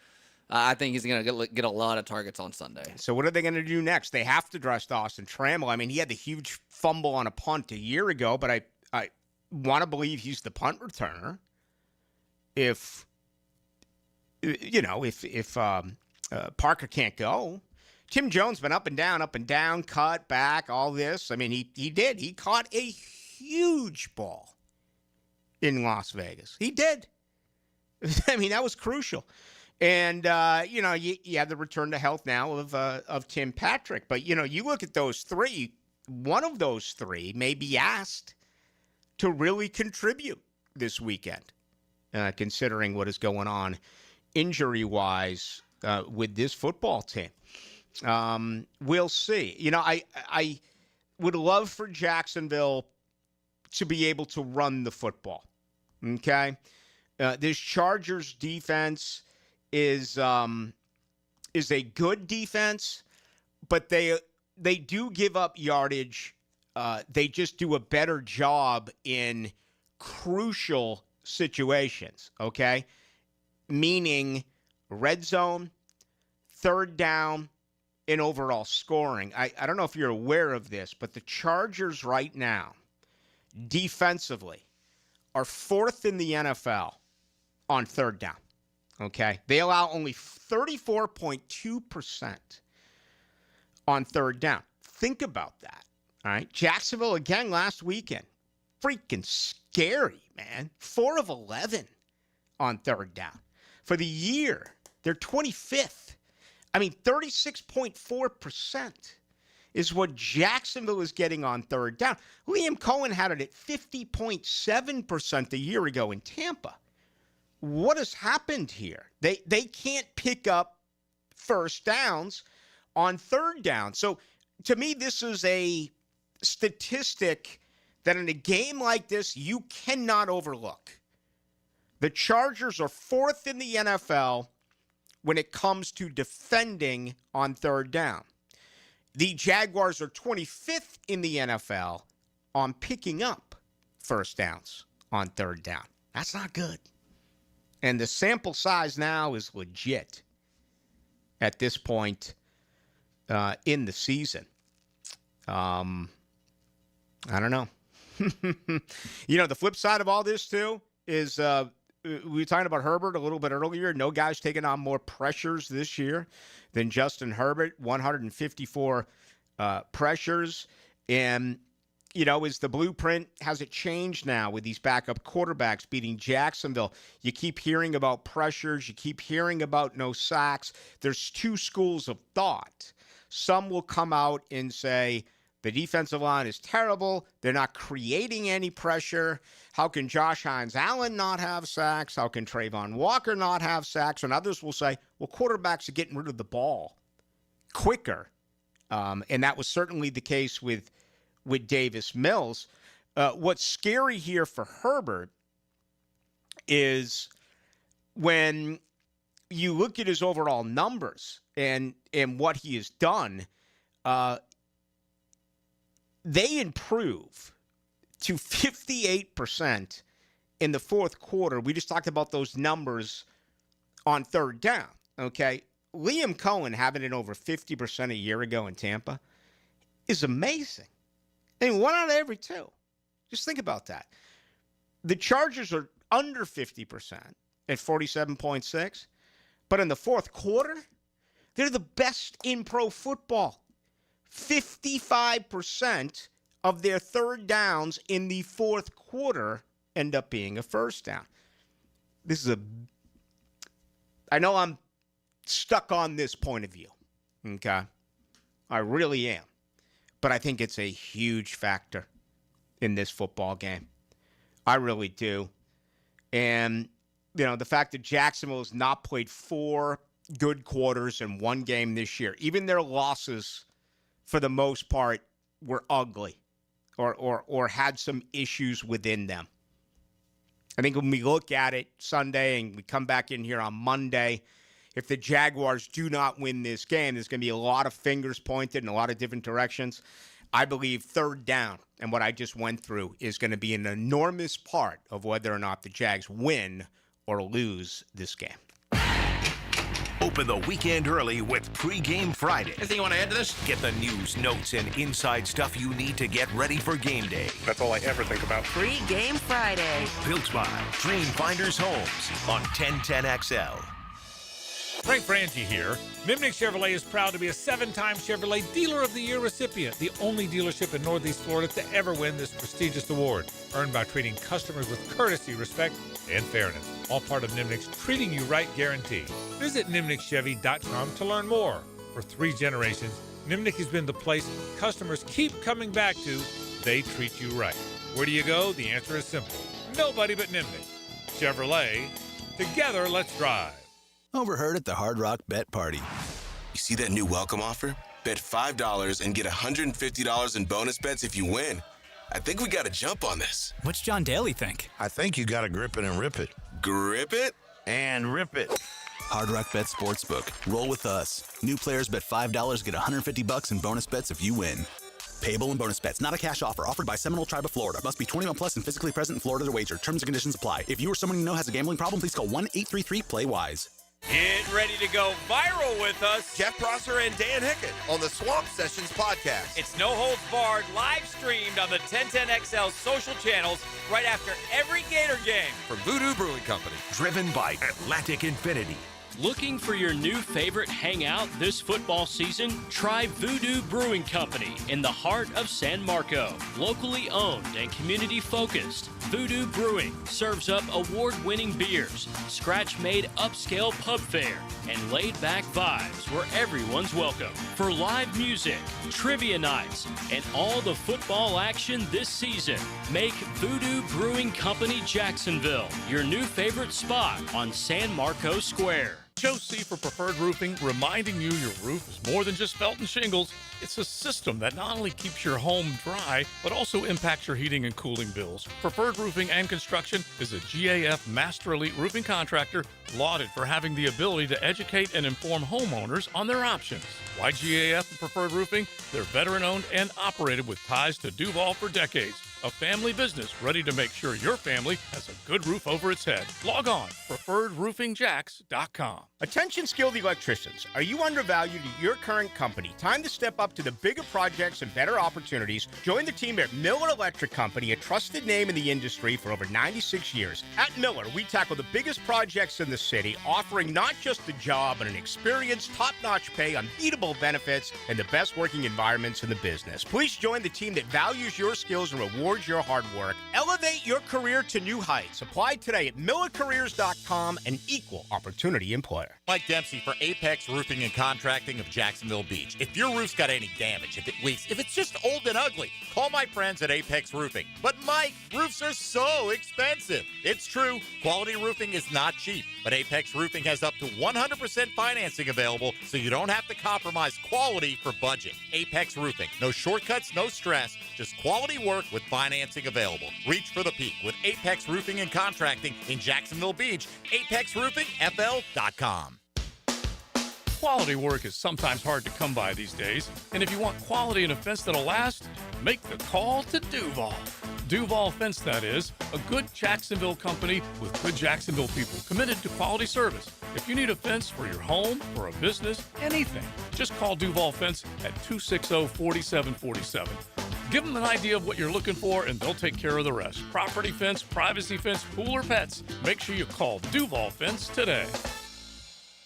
Speaker 4: I think he's going to get a lot of targets on Sunday.
Speaker 3: So what are they going to do next? They have to dress Austin Trammell. He had the huge fumble on a punt a year ago, but I want to believe he's the punt returner. If Parker can't go. Tim Jones been up and down, cut, back, all this. He did. He caught a huge ball in Las Vegas. He did. That was crucial. And, you have the return to health now of Tim Patrick. But, you look at those three, one of those three may be asked to really contribute this weekend, considering what is going on injury-wise with this football team. We'll see. I would love for Jacksonville to be able to run the football. Okay? This Chargers defense is a good defense, but they do give up yardage. They just do a better job in crucial situations, okay? Meaning red zone, third down, and overall scoring. I don't know if you're aware of this, but the Chargers right now, defensively, are 4th in the NFL on third down. Okay? They allow only 34.2% on third down. Think about that. All right? Jacksonville, again, last weekend. Freaking scary, man. 4 of 11 on third down. For the year, they're 25th. 36.4% is what Jacksonville is getting on third down. Liam Cohen had it at 50.7% a year ago in Tampa. What has happened here? They can't pick up first downs on third down. So to me, this is a statistic that in a game like this, you cannot overlook. The Chargers are 4th in the NFL when it comes to defending on third down. The Jaguars are 25th in the NFL on picking up first downs on third down. That's not good. And the sample size now is legit at this point in the season. I don't know. The flip side of all this, too, is we were talking about Herbert a little bit earlier. No guy's taken on more pressures this year than Justin Herbert, 154 pressures. And, is the blueprint, has it changed now with these backup quarterbacks beating Jacksonville? You keep hearing about pressures. You keep hearing about no sacks. There's two schools of thought. Some will come out and say, the defensive line is terrible. They're not creating any pressure. How can Josh Hines-Allen not have sacks? How can Trayvon Walker not have sacks? And others will say, well, quarterbacks are getting rid of the ball quicker. And that was certainly the case with Davis Mills. What's scary here for Herbert is when you look at his overall numbers and what he has done, they improve to 58% in the fourth quarter. We just talked about those numbers on third down, okay? Liam Cohen having it over 50% a year ago in Tampa is amazing. I mean, 1 out of every 2. Just think about that. The Chargers are under 50% at 47.6, but in the fourth quarter, they're the best in pro football. 55% of their third downs in the fourth quarter end up being a first down. I know I'm stuck on this point of view, okay? I really am. But I think it's a huge factor in this football game. I really do. And, the fact that Jacksonville has not played 4 good quarters in one game this year, even their losses for the most part were ugly or had some issues within them. I think when we look at it Sunday and we come back in here on Monday, if the Jaguars do not win this game, there's going to be a lot of fingers pointed in a lot of different directions. I believe third down and what I just went through is going to be an enormous part of whether or not the Jags win or lose this game.
Speaker 2: Open the weekend early with Pre-Game Friday.
Speaker 13: Anything you want to add to this?
Speaker 2: Get the news, notes, and inside stuff you need to get ready for game day.
Speaker 13: That's all I ever think about.
Speaker 15: Pre-Game Friday.
Speaker 2: Built by Dreamfinders Homes on 1010XL.
Speaker 7: Frank Frangie here. Nimnick Chevrolet is proud to be a 7-time Chevrolet Dealer of the Year recipient, the only dealership in Northeast Florida to ever win this prestigious award, earned by treating customers with courtesy, respect, and fairness. All part of Nimnick's Treating You Right guarantee. Visit nimnickchevy.com to learn more. For 3 generations, Nimnick has been the place customers keep coming back to. They treat you right. Where do you go? The answer is simple. Nobody but Nimnick. Chevrolet. Together, let's drive.
Speaker 16: Overheard at the Hard Rock Bet Party. You see that new welcome offer? Bet $5 and get $150 in bonus bets if you win. I think we got to jump on this.
Speaker 18: What's John Daly think?
Speaker 16: I think you got to grip it and rip it. Grip it? And rip it.
Speaker 18: Hard Rock Bet Sportsbook. Roll with us. New players bet $5, get $150 in bonus bets if you win. Payable in bonus bets. Not a cash offer. Offered by Seminole Tribe of Florida. Must be 21 plus and physically present in Florida to wager. Terms and conditions apply. If you or someone you know has a gambling problem, please call 1-833-PLAY-WISE.
Speaker 12: Get ready to go viral with us. Jeff Prosser and Dan Hickett on the Swamp Sessions podcast. It's no holds barred, live streamed on the 1010XL social channels right after every Gator game. From Voodoo Brewing Company.
Speaker 2: Driven by Atlantic Infinity.
Speaker 14: Looking for your new favorite hangout this football season? Try Voodoo Brewing Company in the heart of San Marco. Locally owned and community-focused, Voodoo Brewing serves up award-winning beers, scratch-made upscale pub fare, and laid-back vibes where everyone's welcome. For live music, trivia nights, and all the football action this season, make Voodoo Brewing Company Jacksonville your new favorite spot on San Marco Square.
Speaker 17: Joe C. for Preferred Roofing, reminding you your roof is more than just felt and shingles. It's a system that not only keeps your home dry, but also impacts your heating and cooling bills. Preferred Roofing and Construction is a GAF Master Elite roofing contractor lauded for having the ability to educate and inform homeowners on their options. Why GAF and Preferred Roofing? They're veteran-owned and operated with ties to Duval for decades. a family business ready to make sure your family has a good roof over its head. Log on, preferredroofingjax.com.
Speaker 3: Attention skilled electricians. Are you undervalued at your current company? Time to step up to the bigger projects and better opportunities. Join the team at Miller Electric Company, a trusted name in the industry for over 96 years. At Miller, we tackle the biggest projects in the city, offering not just a job, but an experience, top-notch pay, unbeatable benefits, and the best working environments in the business. Please join the team that values your skills and rewards your hard work. Elevate your career to new heights. Apply today at millercareers.com, an equal opportunity employer.
Speaker 24: Mike Dempsey for Apex Roofing and Contracting of Jacksonville Beach. If your roof's got any damage, if it leaks, if it's just old and ugly, call my friends at Apex Roofing. But Mike, roofs are so expensive. It's true, quality roofing is not cheap, but Apex Roofing has up to 100% financing available, so you don't have to compromise quality for budget. Apex Roofing, no shortcuts, no stress, just quality work with financing available. Reach for the peak with Apex Roofing and Contracting in Jacksonville Beach. ApexRoofingFL.com.
Speaker 17: Quality work is sometimes hard to come by these days, and if you want quality and a fence that'll last, make the call to Duval. Duval Fence, that is, a good Jacksonville company with good Jacksonville people committed to quality service. If you need a fence for your home, for a business, anything, just call Duval Fence at 260-4747. Give them an idea of what you're looking for, and they'll take care of the rest. Property fence, privacy fence, pool or pets. Make sure you call Duval Fence today.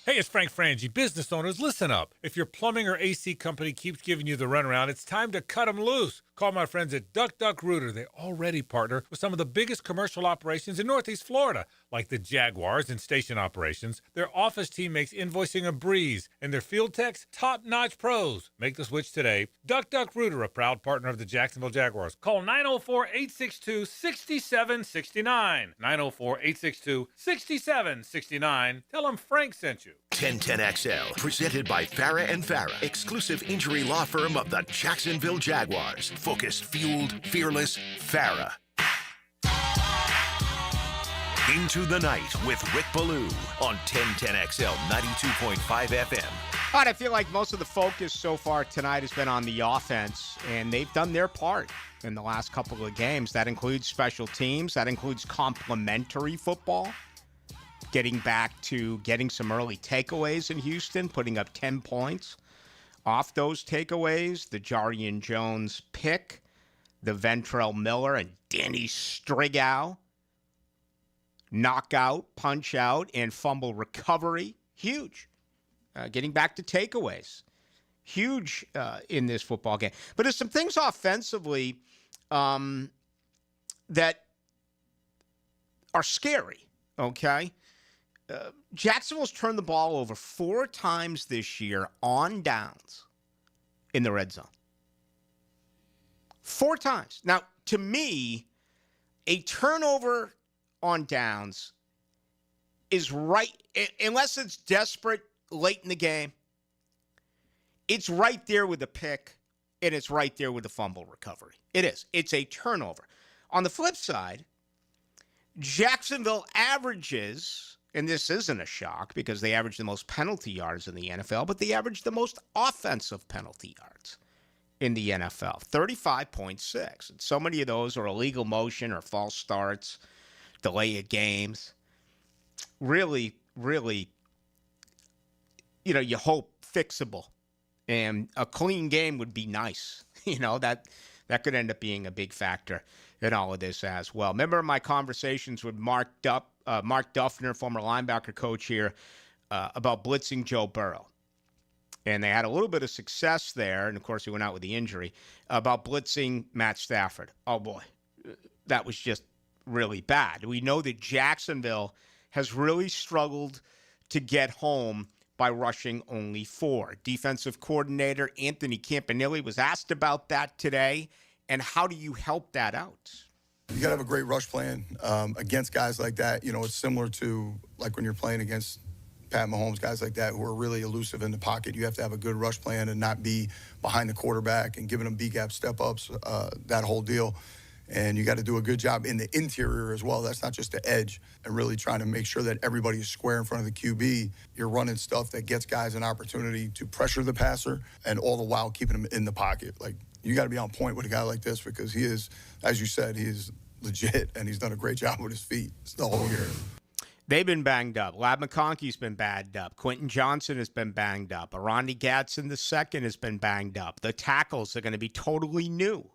Speaker 7: Hey, it's Frank Frangie. Business owners, listen up. If your plumbing or AC company keeps giving you the runaround, it's time to cut them loose. Call my friends at Duck Duck Rooter. They already partner with some of the biggest commercial operations in Northeast Florida, like the Jaguars and station operations. Their office team makes invoicing a breeze, and their field techs, top-notch pros. Make the switch today. Duck Duck Rooter, a proud partner of the Jacksonville Jaguars. Call 904-862-6769. 904-862-6769. Tell them Frank sent you.
Speaker 2: 1010XL, presented by Farah and Farah, exclusive injury law firm of the Jacksonville Jaguars. Focused, fueled, fearless, Farah. Into the Night with Rick Ballou on 1010XL 92.5 FM.
Speaker 3: All right, I feel like most of the focus so far tonight has been on the offense, and they've done their part in the last couple of games. That includes special teams. That includes complementary football. Getting back to getting some early takeaways in Houston, putting up 10 points. Off those takeaways, the Jarian Jones pick, the Ventrell Miller and Danny Strigow knockout, punch out, and fumble recovery. Huge. Getting back to takeaways. Huge in this football game. But there's some things offensively that are scary, okay? Jacksonville's turned the ball over 4 times this year on downs in the red zone. 4 times. Now, to me, a turnover on downs is right, unless it's desperate late in the game, it's right there with the pick, and it's right there with the fumble recovery. It is. It's a turnover. On the flip side, Jacksonville averages, and this isn't a shock because they average the most penalty yards in the NFL, but they average the most offensive penalty yards in the NFL, 35.6. And so many of those are illegal motion or false starts, delay of games. Really, really, you hope fixable. And a clean game would be nice. That could end up being a big factor in all of this as well. Remember my conversations with Mark Duffner, former linebacker coach here, about blitzing Joe Burrow. And they had a little bit of success there, and of course he went out with the injury, about blitzing Matt Stafford. Oh boy, that was just really bad. We know that Jacksonville has really struggled to get home by rushing only 4. Defensive coordinator Anthony Campanile was asked about that today, and how do you help that out?
Speaker 5: You got to have a great rush plan against guys like that. It's similar to like when you're playing against Pat Mahomes, guys like that who are really elusive in the pocket. You have to have a good rush plan and not be behind the quarterback and giving them B-gap step-ups, that whole deal. And you got to do a good job in the interior as well. That's not just the edge, and really trying to make sure that everybody is square in front of the QB. You're running stuff that gets guys an opportunity to pressure the passer and all the while keeping them in the pocket. Like you got to be on point with a guy like this because he is, as you said, he is legit, and he's done a great job with his feet the whole year.
Speaker 3: They've been banged up. Lab McConkey's been banged up. Quentin Johnson has been banged up. Arandi Gadsden II has been banged up. The tackles are going to be totally new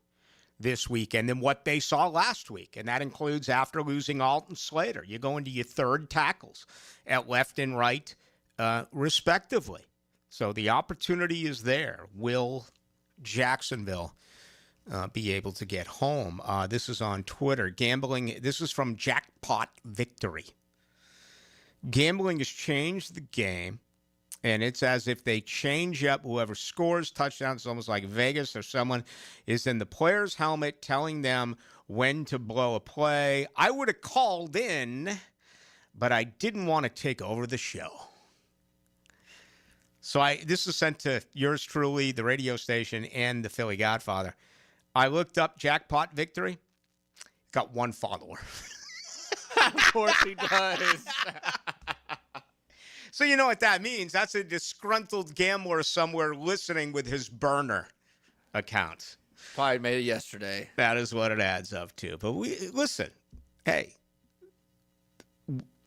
Speaker 3: this weekend than what they saw last week, and that includes after losing Alton Slater. You're going to your third tackles at left and right, respectively. So the opportunity is there. Will Jacksonville be able to get home? This is on Twitter. Gambling. This is from Jackpot Victory. Gambling has changed the game, and it's as if they change up whoever scores touchdowns. It's almost like Vegas or someone is in the player's helmet telling them when to blow a play. I would have called in, but I didn't want to take over the show. So this is sent to yours truly, the radio station, and the Philly Godfather. I looked up Jackpot Victory. Got one follower.
Speaker 4: Of course he does.
Speaker 3: So you know what that means. That's a disgruntled gambler somewhere listening with his burner account.
Speaker 4: Probably made it yesterday.
Speaker 3: That is what it adds up to. But listen, hey,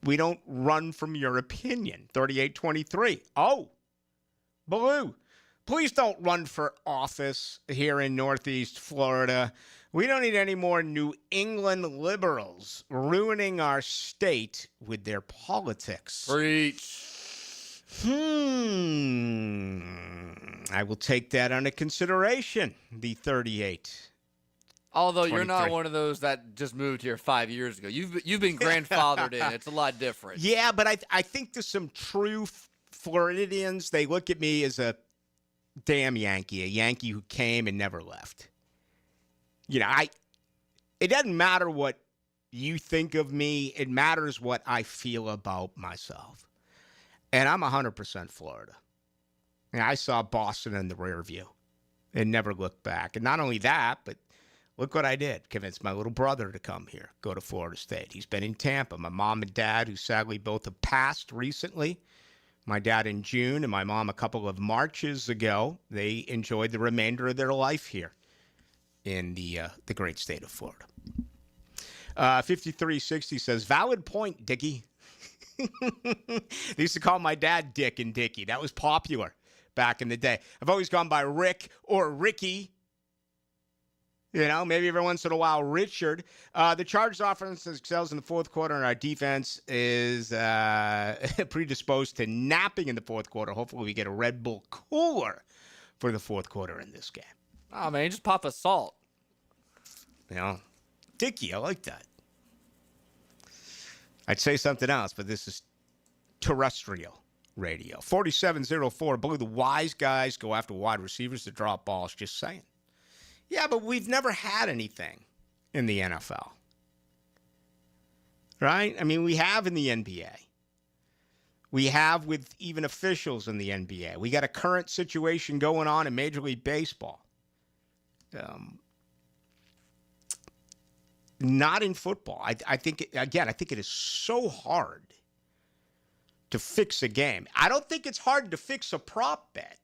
Speaker 3: we don't run from your opinion. 38-23. Oh, Ballou, please don't run for office here in Northeast Florida. We don't need any more New England liberals ruining our state with their politics.
Speaker 4: Preach.
Speaker 3: I will take that under consideration, the 38.
Speaker 4: Although
Speaker 3: 23.
Speaker 4: you're not one of those that just moved here 5 years ago. You've been grandfathered in. It's a lot different.
Speaker 3: Yeah, but I think there's some true Floridians. They look at me as a damn Yankee, a Yankee who came and never left. You know, it doesn't matter what you think of me. It matters what I feel about myself. And I'm 100% Florida. And I saw Boston in the rear view and never looked back. And not only that, but look what I did. Convinced my little brother to come here, go to Florida State. He's been in Tampa. My mom and dad, who sadly both have passed recently, my dad in June and my mom a couple of Marches ago, they enjoyed the remainder of their life here in the great state of Florida. 5360 says, valid point, Dickie. They used to call my dad Dick and Dickie. That was popular back in the day. I've always gone by Rick or Ricky. You know, maybe every once in a while, Richard. The Chargers offense excels in the fourth quarter, and our defense is predisposed to napping in the fourth quarter. Hopefully we get a Red Bull cooler for the fourth quarter in this game.
Speaker 4: Oh, man, just pop a salt.
Speaker 3: You know, Dickie, I like that. I'd say something else, but this is terrestrial radio. 4704, Ballou, the wise guys go after wide receivers to drop balls. Just saying. Yeah, but we've never had anything in the NFL. Right? I mean, we have in the NBA. We have with even officials in the NBA. We got a current situation going on in Major League Baseball. Not in football. I think it is so hard to fix a game. I don't think it's hard to fix a prop bet.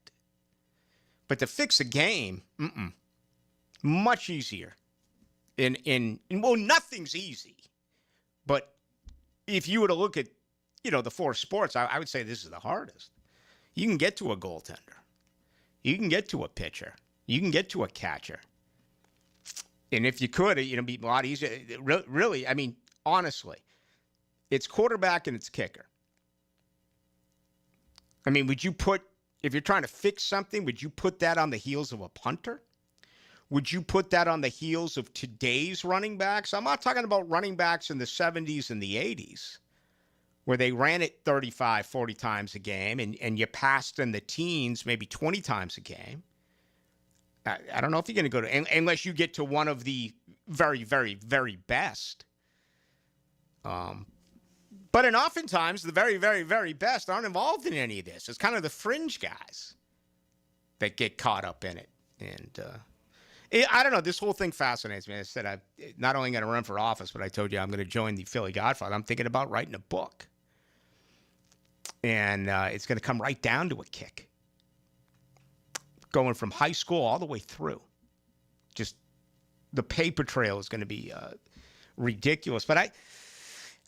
Speaker 3: But to fix a game, much easier. Well, nothing's easy. But if you were to look at, the four sports, I would say this is the hardest. You can get to a goaltender. You can get to a pitcher. You can get to a catcher. And if you could, it'd be a lot easier. Really, I mean, honestly, it's quarterback and it's kicker. I mean, if you're trying to fix something, would you put that on the heels of a punter? Would you put that on the heels of today's running backs? I'm not talking about running backs in the 70s and the 80s, where they ran it 35, 40 times a game, and you passed in the teens maybe 20 times a game. I don't know if you're going to go to, unless you get to one of the very, very, very best. But oftentimes, the very, very, very best aren't involved in any of this. It's kind of the fringe guys that get caught up in it. And I don't know. This whole thing fascinates me. I said I'm not only going to run for office, but I told you I'm going to join the Philly Godfather. I'm thinking about writing a book. And it's going to come right down to a kick. Going from high school all the way through. Just the paper trail is going to be ridiculous. But I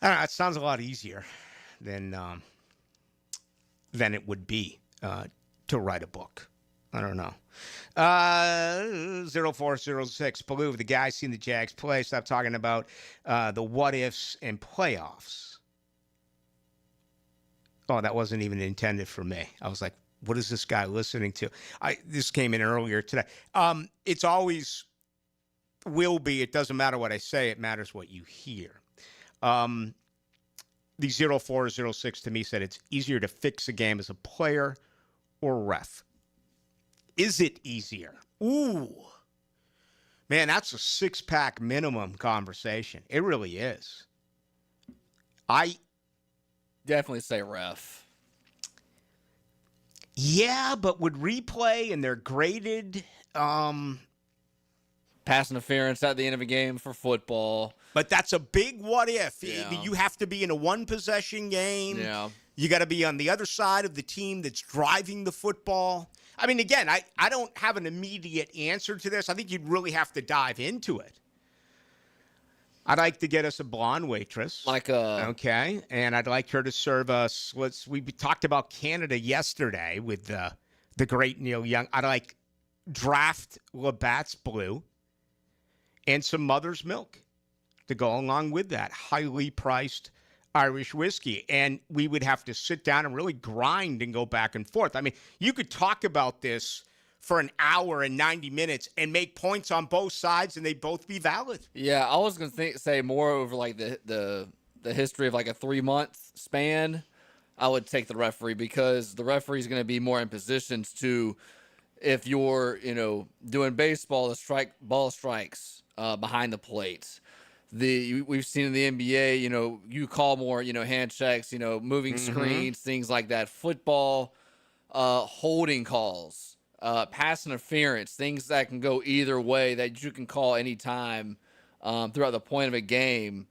Speaker 3: don't know, it sounds a lot easier than it would be to write a book. I don't know. 0406 Ballou, the guy seen the Jags play. Stop talking about the what ifs and playoffs. Oh, that wasn't even intended for me. I was like, what is this guy listening to? This came in earlier today. It's always will be. It doesn't matter what I say. It matters what you hear. The 0406 to me said it's easier to fix a game as a player or ref. Is it easier? Ooh. Man, that's a six-pack minimum conversation. It really is. I
Speaker 4: definitely say ref.
Speaker 3: Yeah, but with replay and they're graded.
Speaker 4: Pass interference at the end of a game for football.
Speaker 3: But that's a big what if.
Speaker 4: Yeah.
Speaker 3: You have to be in a one-possession game.
Speaker 4: Yeah.
Speaker 3: You got to be on the other side of the team that's driving the football. I mean, again, I don't have an immediate answer to this. I think you'd really have to dive into it. I'd like to get us a blonde waitress. Okay, and I'd like her to serve us. We talked about Canada yesterday with the great Neil Young. I'd like draft Labatt's Blue and some Mother's Milk to go along with that highly priced Irish whiskey. And we would have to sit down and really grind and go back and forth. I mean, you could talk about this for an hour and 90 minutes and make points on both sides and they'd both be valid.
Speaker 4: Yeah, I was going to say more over like the history of like a 3-month span. I would take the referee because the referee is going to be more in positions to, if you're, doing baseball, the ball strikes behind the plate. We've seen in the NBA, you call more, hand checks, moving screens, things like that. Football, holding calls. Pass interference, things that can go either way that you can call anytime throughout the point of a game.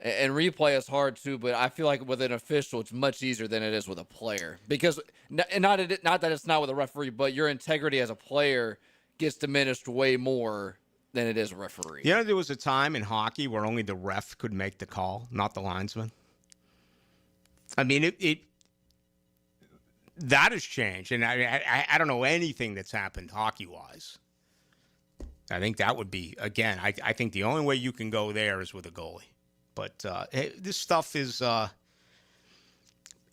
Speaker 4: And replay is hard too, but I feel like with an official, it's much easier than it is with a player. Because, not that it's not with a referee, but your integrity as a player gets diminished way more than it is a referee.
Speaker 3: There was a time in hockey where only the ref could make the call, not the linesman. I mean, that has changed, and I don't know anything that's happened hockey-wise. I think that would be, again, I think the only way you can go there is with a goalie. But this stuff is, and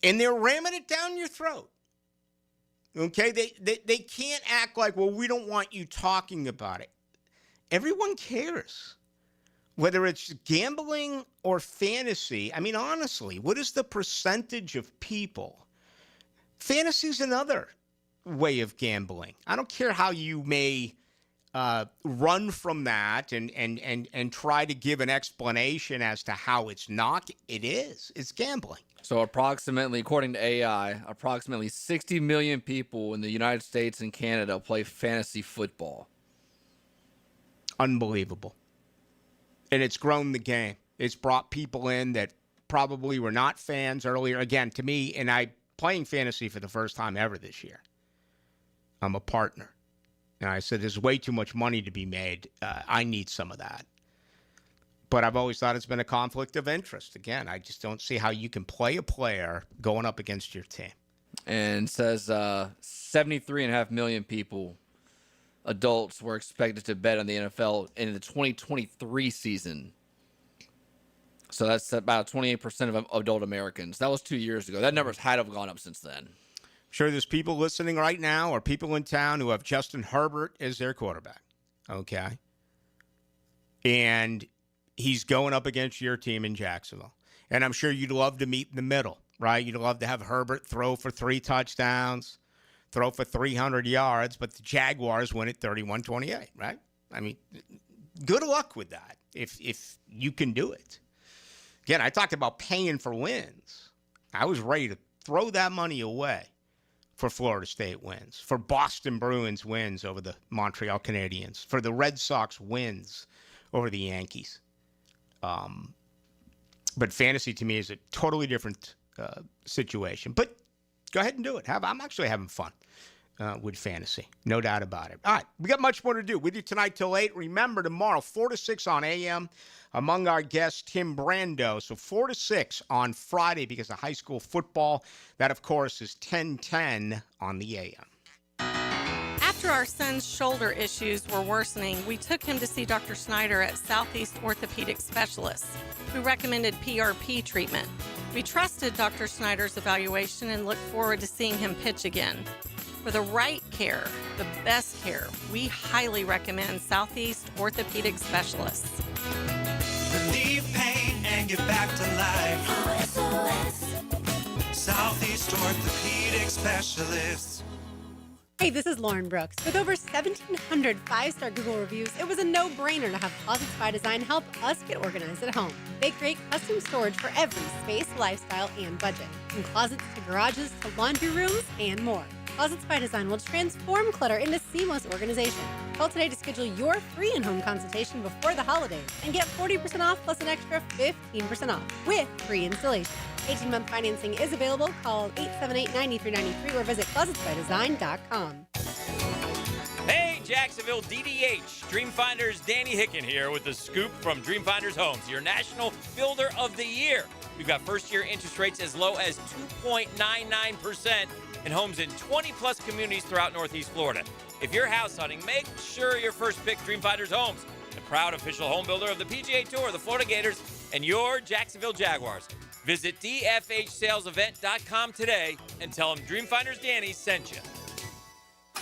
Speaker 3: they're ramming it down your throat. Okay? They can't act like, well, we don't want you talking about it. Everyone cares. Whether it's gambling or fantasy, I mean, honestly, what is the percentage of people? Fantasy is another way of gambling. I don't care how you may run from that and try to give an explanation as to how it's not. It is. It's gambling.
Speaker 4: So approximately, according to AI, approximately 60 million people in the United States and Canada play fantasy football.
Speaker 3: Unbelievable. And it's grown the game. It's brought people in that probably were not fans earlier. Again, to me, and I playing fantasy for the first time ever this year. I'm a partner. And I said, there's way too much money to be made. I need some of that. But I've always thought it's been a conflict of interest. Again, I just don't see how you can play a player going up against your team.
Speaker 4: And says 73.5 million people, adults, were expected to bet on the NFL in the 2023 season. So that's about 28% of adult Americans. That was 2 years ago. That number's had to have gone up since then.
Speaker 3: I'm sure there's people listening right now or people in town who have Justin Herbert as their quarterback. Okay. And he's going up against your team in Jacksonville. And I'm sure you'd love to meet in the middle, right? You'd love to have Herbert throw for 3 touchdowns, throw for 300 yards, but the Jaguars win at 31-28, right? I mean, good luck with that if you can do it. Again, I talked about paying for wins. I was ready to throw that money away for Florida State wins, for Boston Bruins wins over the Montreal Canadiens, for the Red Sox wins over the Yankees. But fantasy to me is a totally different situation. But go ahead and do it. I'm actually having fun. with fantasy. No doubt about it. All right, we got much more to do. With you tonight till 8. Remember, tomorrow, 4 to 6 on AM. Among our guests, Tim Brando. So 4 to 6 on Friday because of high school football. That, of course, is 10:10 on the AM.
Speaker 6: After our son's shoulder issues were worsening, we took him to see Dr. Snyder at Southeast Orthopedic Specialists, who recommended PRP treatment. We trusted Dr. Snyder's evaluation and looked forward to seeing him pitch again. For the right care, the best care, we highly recommend Southeast Orthopedic Specialists.
Speaker 27: Relieve pain and get back to life. Southeast Orthopedic Specialists.
Speaker 8: Hey, this is Lauren Brooks. With over 1,700 five-star Google reviews, it was a no-brainer to have Closets by Design help us get organized at home. They create custom storage for every space, lifestyle, and budget. From closets to garages to laundry rooms and more. Closets by Design will transform clutter into seamless organization. Call today to schedule your free in-home consultation before the holidays and get 40% off plus an extra 15% off with free installation. 18-month financing is available. Call 878-9393 or visit closetsbydesign.com.
Speaker 12: Hey, Jacksonville DDH. Dreamfinders Danny Hicken here with the scoop from Dreamfinders Homes, your National Builder of the Year. We've got first-year interest rates as low as 2.99% in homes in 20-plus communities throughout Northeast Florida. If you're house hunting, make sure your first pick Dreamfinders Homes, the proud official home builder of the PGA Tour, the Florida Gators, and your Jacksonville Jaguars. Visit dfhsalesevent.com today and tell them Dreamfinders Danny sent you.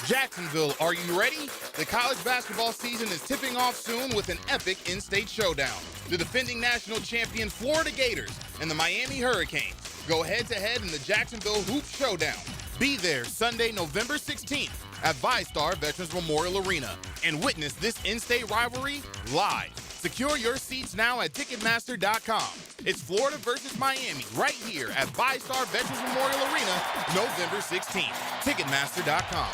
Speaker 15: Jacksonville, are you ready? The college basketball season is tipping off soon with an epic in-state showdown. The defending national champion Florida Gators and the Miami Hurricanes go head-to-head in the Jacksonville Hoop Showdown. Be there Sunday, November 16th at VyStar Veterans Memorial Arena and witness this in-state rivalry live. Secure your seats now at Ticketmaster.com. It's Florida versus Miami right here at VyStar Veterans Memorial Arena, November 16th. Ticketmaster.com.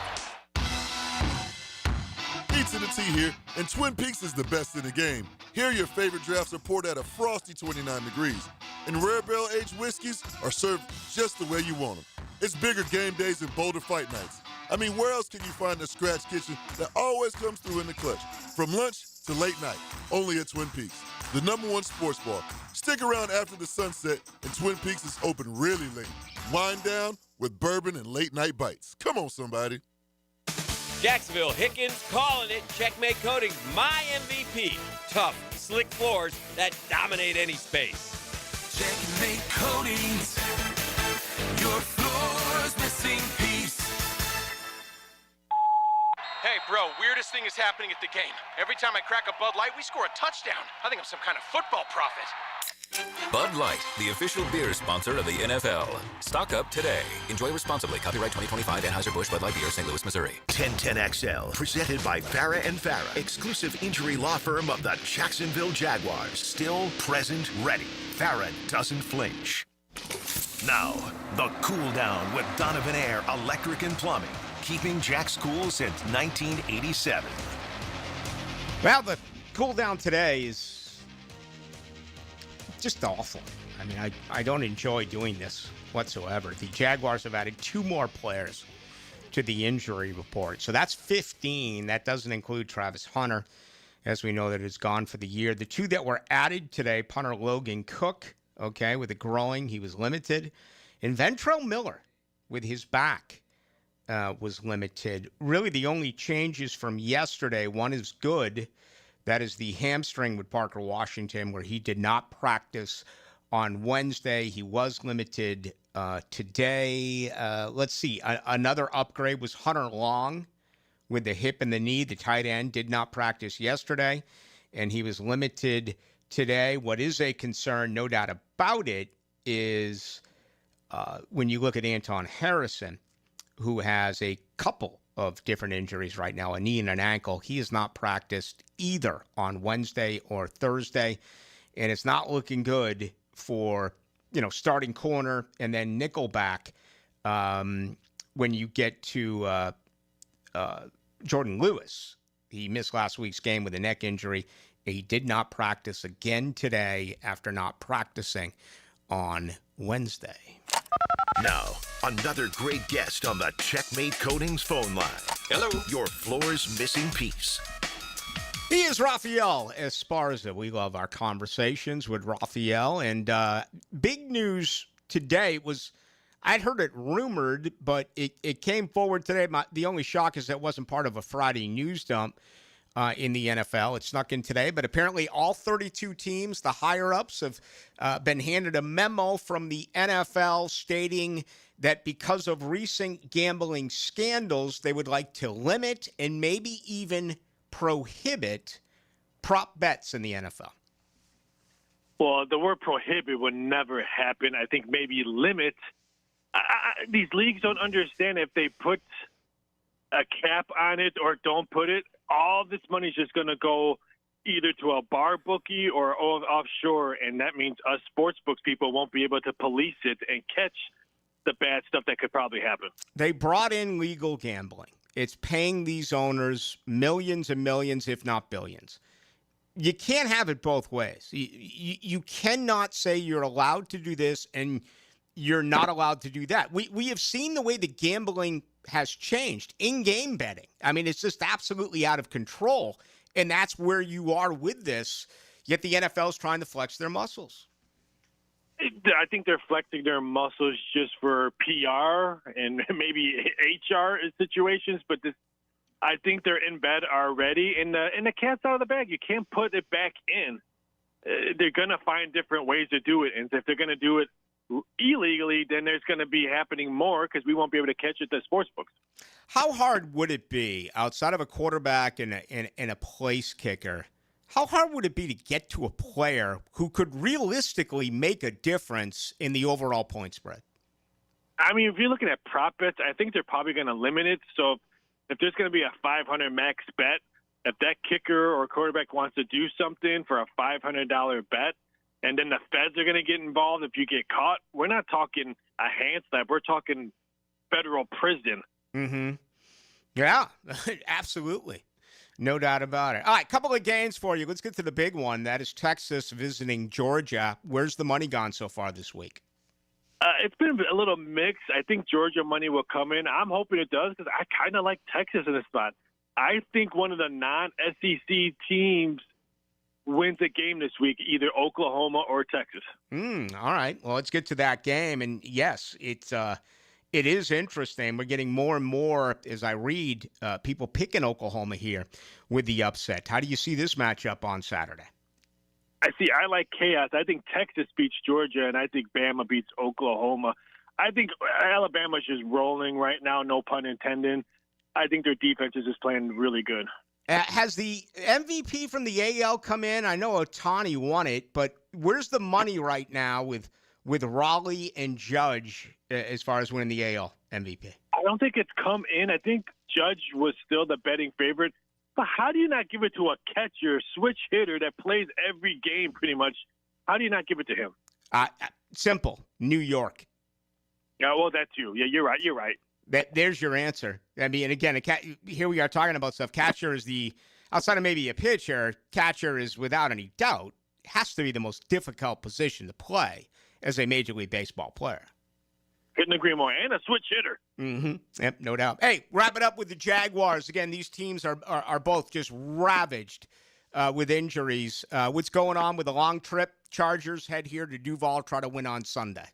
Speaker 19: Pizza to Tea here, and Twin Peaks is the best in the game. Here your favorite drafts are poured at a frosty 29 degrees, and rare barrel-aged whiskeys are served just the way you want them. It's bigger game days and bolder fight nights. I mean, where else can you find a scratch kitchen that always comes through in the clutch? From lunch to late night, only at Twin Peaks, the #1 sports bar. Stick around after the sunset, and Twin Peaks is open really late. Wind down with bourbon and late-night bites. Come on, somebody.
Speaker 12: Jacksonville, Hickens calling it. Checkmate Coatings, my MVP. Tough, slick floors that dominate any space.
Speaker 27: Checkmate Coatings. Your floor's missing piece.
Speaker 20: Hey, bro, weirdest thing is happening at the game. Every time I crack a Bud Light, we score a touchdown. I think I'm some kind of football prophet.
Speaker 21: Bud Light, the official beer sponsor of the NFL. Stock up today. Enjoy responsibly. Copyright 2025 Anheuser-Busch Bud Light Beer, St. Louis, Missouri.
Speaker 2: 1010XL, presented by Farah and Farah, exclusive injury law firm of the Jacksonville Jaguars. Still, present, ready. Farah doesn't flinch. Now, the cool down with Donovan Air Electric and Plumbing, keeping Jack's cool since 1987.
Speaker 3: Well, the cool down today is just awful. I mean, I don't enjoy doing this whatsoever. The Jaguars have added 2 more players to the injury report. So that's 15. That doesn't include Travis Hunter, as we know that is gone for the year. The 2 that were added today, punter Logan Cook, okay, with a groin, he was limited. And Ventrell Miller, with his back, was limited. Really, the only changes from yesterday, one is good. That is the hamstring with Parker Washington, where he did not practice on Wednesday. He was limited today. Let's see. Another upgrade was Hunter Long with the hip and the knee. The tight end did not practice yesterday, and he was limited today. What is a concern, no doubt about it, is when you look at Anton Harrison, who has a couple of different injuries right now, a knee and an ankle. He has not practiced either on Wednesday or Thursday, and it's not looking good for, starting corner and then nickelback when you get to Jordan Lewis. He missed last week's game with a neck injury. He did not practice again today after not practicing on Wednesday.
Speaker 2: Now, another great guest on the Checkmate Coatings phone line.
Speaker 21: Hello.
Speaker 2: Your floor's missing piece.
Speaker 3: He is Rafael Esparza. We love our conversations with Rafael. And big news today was, I'd heard it rumored, but it came forward today. The only shock is that it wasn't part of a Friday news dump in the NFL. It snuck in today, but apparently all 32 teams, the higher-ups, have been handed a memo from the NFL stating that because of recent gambling scandals, they would like to limit and maybe even prohibit prop bets in the NFL.
Speaker 9: Well, the word prohibit would never happen. I think maybe limit. These leagues don't understand if they put a cap on it or don't put it, all this money is just going to go either to a bar bookie or offshore, and that means us sports books people won't be able to police it and catch the bad stuff that could probably happen.
Speaker 3: They brought in legal gambling. It's paying these owners millions and millions, if not billions. You can't have it both ways. You cannot say you're allowed to do this and you're not allowed to do that. We have seen the way the gambling has changed. In-game betting, I mean, it's just absolutely out of control, and that's where you are with this, yet the NFL is trying to flex their muscles.
Speaker 9: I think they're flexing their muscles just for PR and maybe HR situations, but I think they're in bed already, and the cat's out of the bag. You can't put it back in. They're going to find different ways to do it, and if they're going to do it illegally, then there's going to be happening more because we won't be able to catch it at sports books.
Speaker 3: How hard would it be, outside of a quarterback and a place kicker, how hard would it be to get to a player who could realistically make a difference in the overall point spread?
Speaker 9: I mean, if you're looking at prop bets, I think they're probably going to limit it. So if there's going to be a 500 max bet, if that kicker or quarterback wants to do something for a $500 bet, and then the feds are going to get involved if you get caught, we're not talking a hand slap. We're talking federal prison.
Speaker 3: Mm-hmm. Yeah, absolutely. No doubt about it. All right, couple of games for you. Let's get to the big one. That is Texas visiting Georgia. Where's the money gone so far this week?
Speaker 9: It's been a little mixed. I think Georgia money will come in. I'm hoping it does because I kind of like Texas in this spot. I think one of the non-SEC teams wins a game this week, either Oklahoma or Texas.
Speaker 3: All right. Well, let's get to that game. And yes, it is interesting. We're getting more and more, as I read, people picking Oklahoma here with the upset. How do you see this matchup on Saturday?
Speaker 9: I like chaos. I think Texas beats Georgia, and I think Bama beats Oklahoma. I think Alabama's just rolling right now, no pun intended. I think their defense is just playing really good.
Speaker 3: Has the MVP from the AL come in? I know Ohtani won it, but where's the money right now with Raleigh and Judge as far as winning the AL MVP?
Speaker 9: I don't think it's come in. I think Judge was still the betting favorite. But how do you not give it to a catcher, switch hitter that plays every game pretty much? How do you not give it to him?
Speaker 3: Simple. New York.
Speaker 9: Yeah, well, that's you. Yeah, you're right.
Speaker 3: There's your answer. I mean, again, here we are talking about stuff. Catcher is outside of maybe a pitcher, catcher is without any doubt, has to be the most difficult position to play as a Major League Baseball player.
Speaker 9: Couldn't agree more. And a switch hitter.
Speaker 3: Mm-hmm. Yep, no doubt. Hey, wrap it up with the Jaguars. Again, these teams are both just ravaged with injuries. What's going on with the long trip? Chargers head here to Duval, try to win on Sunday.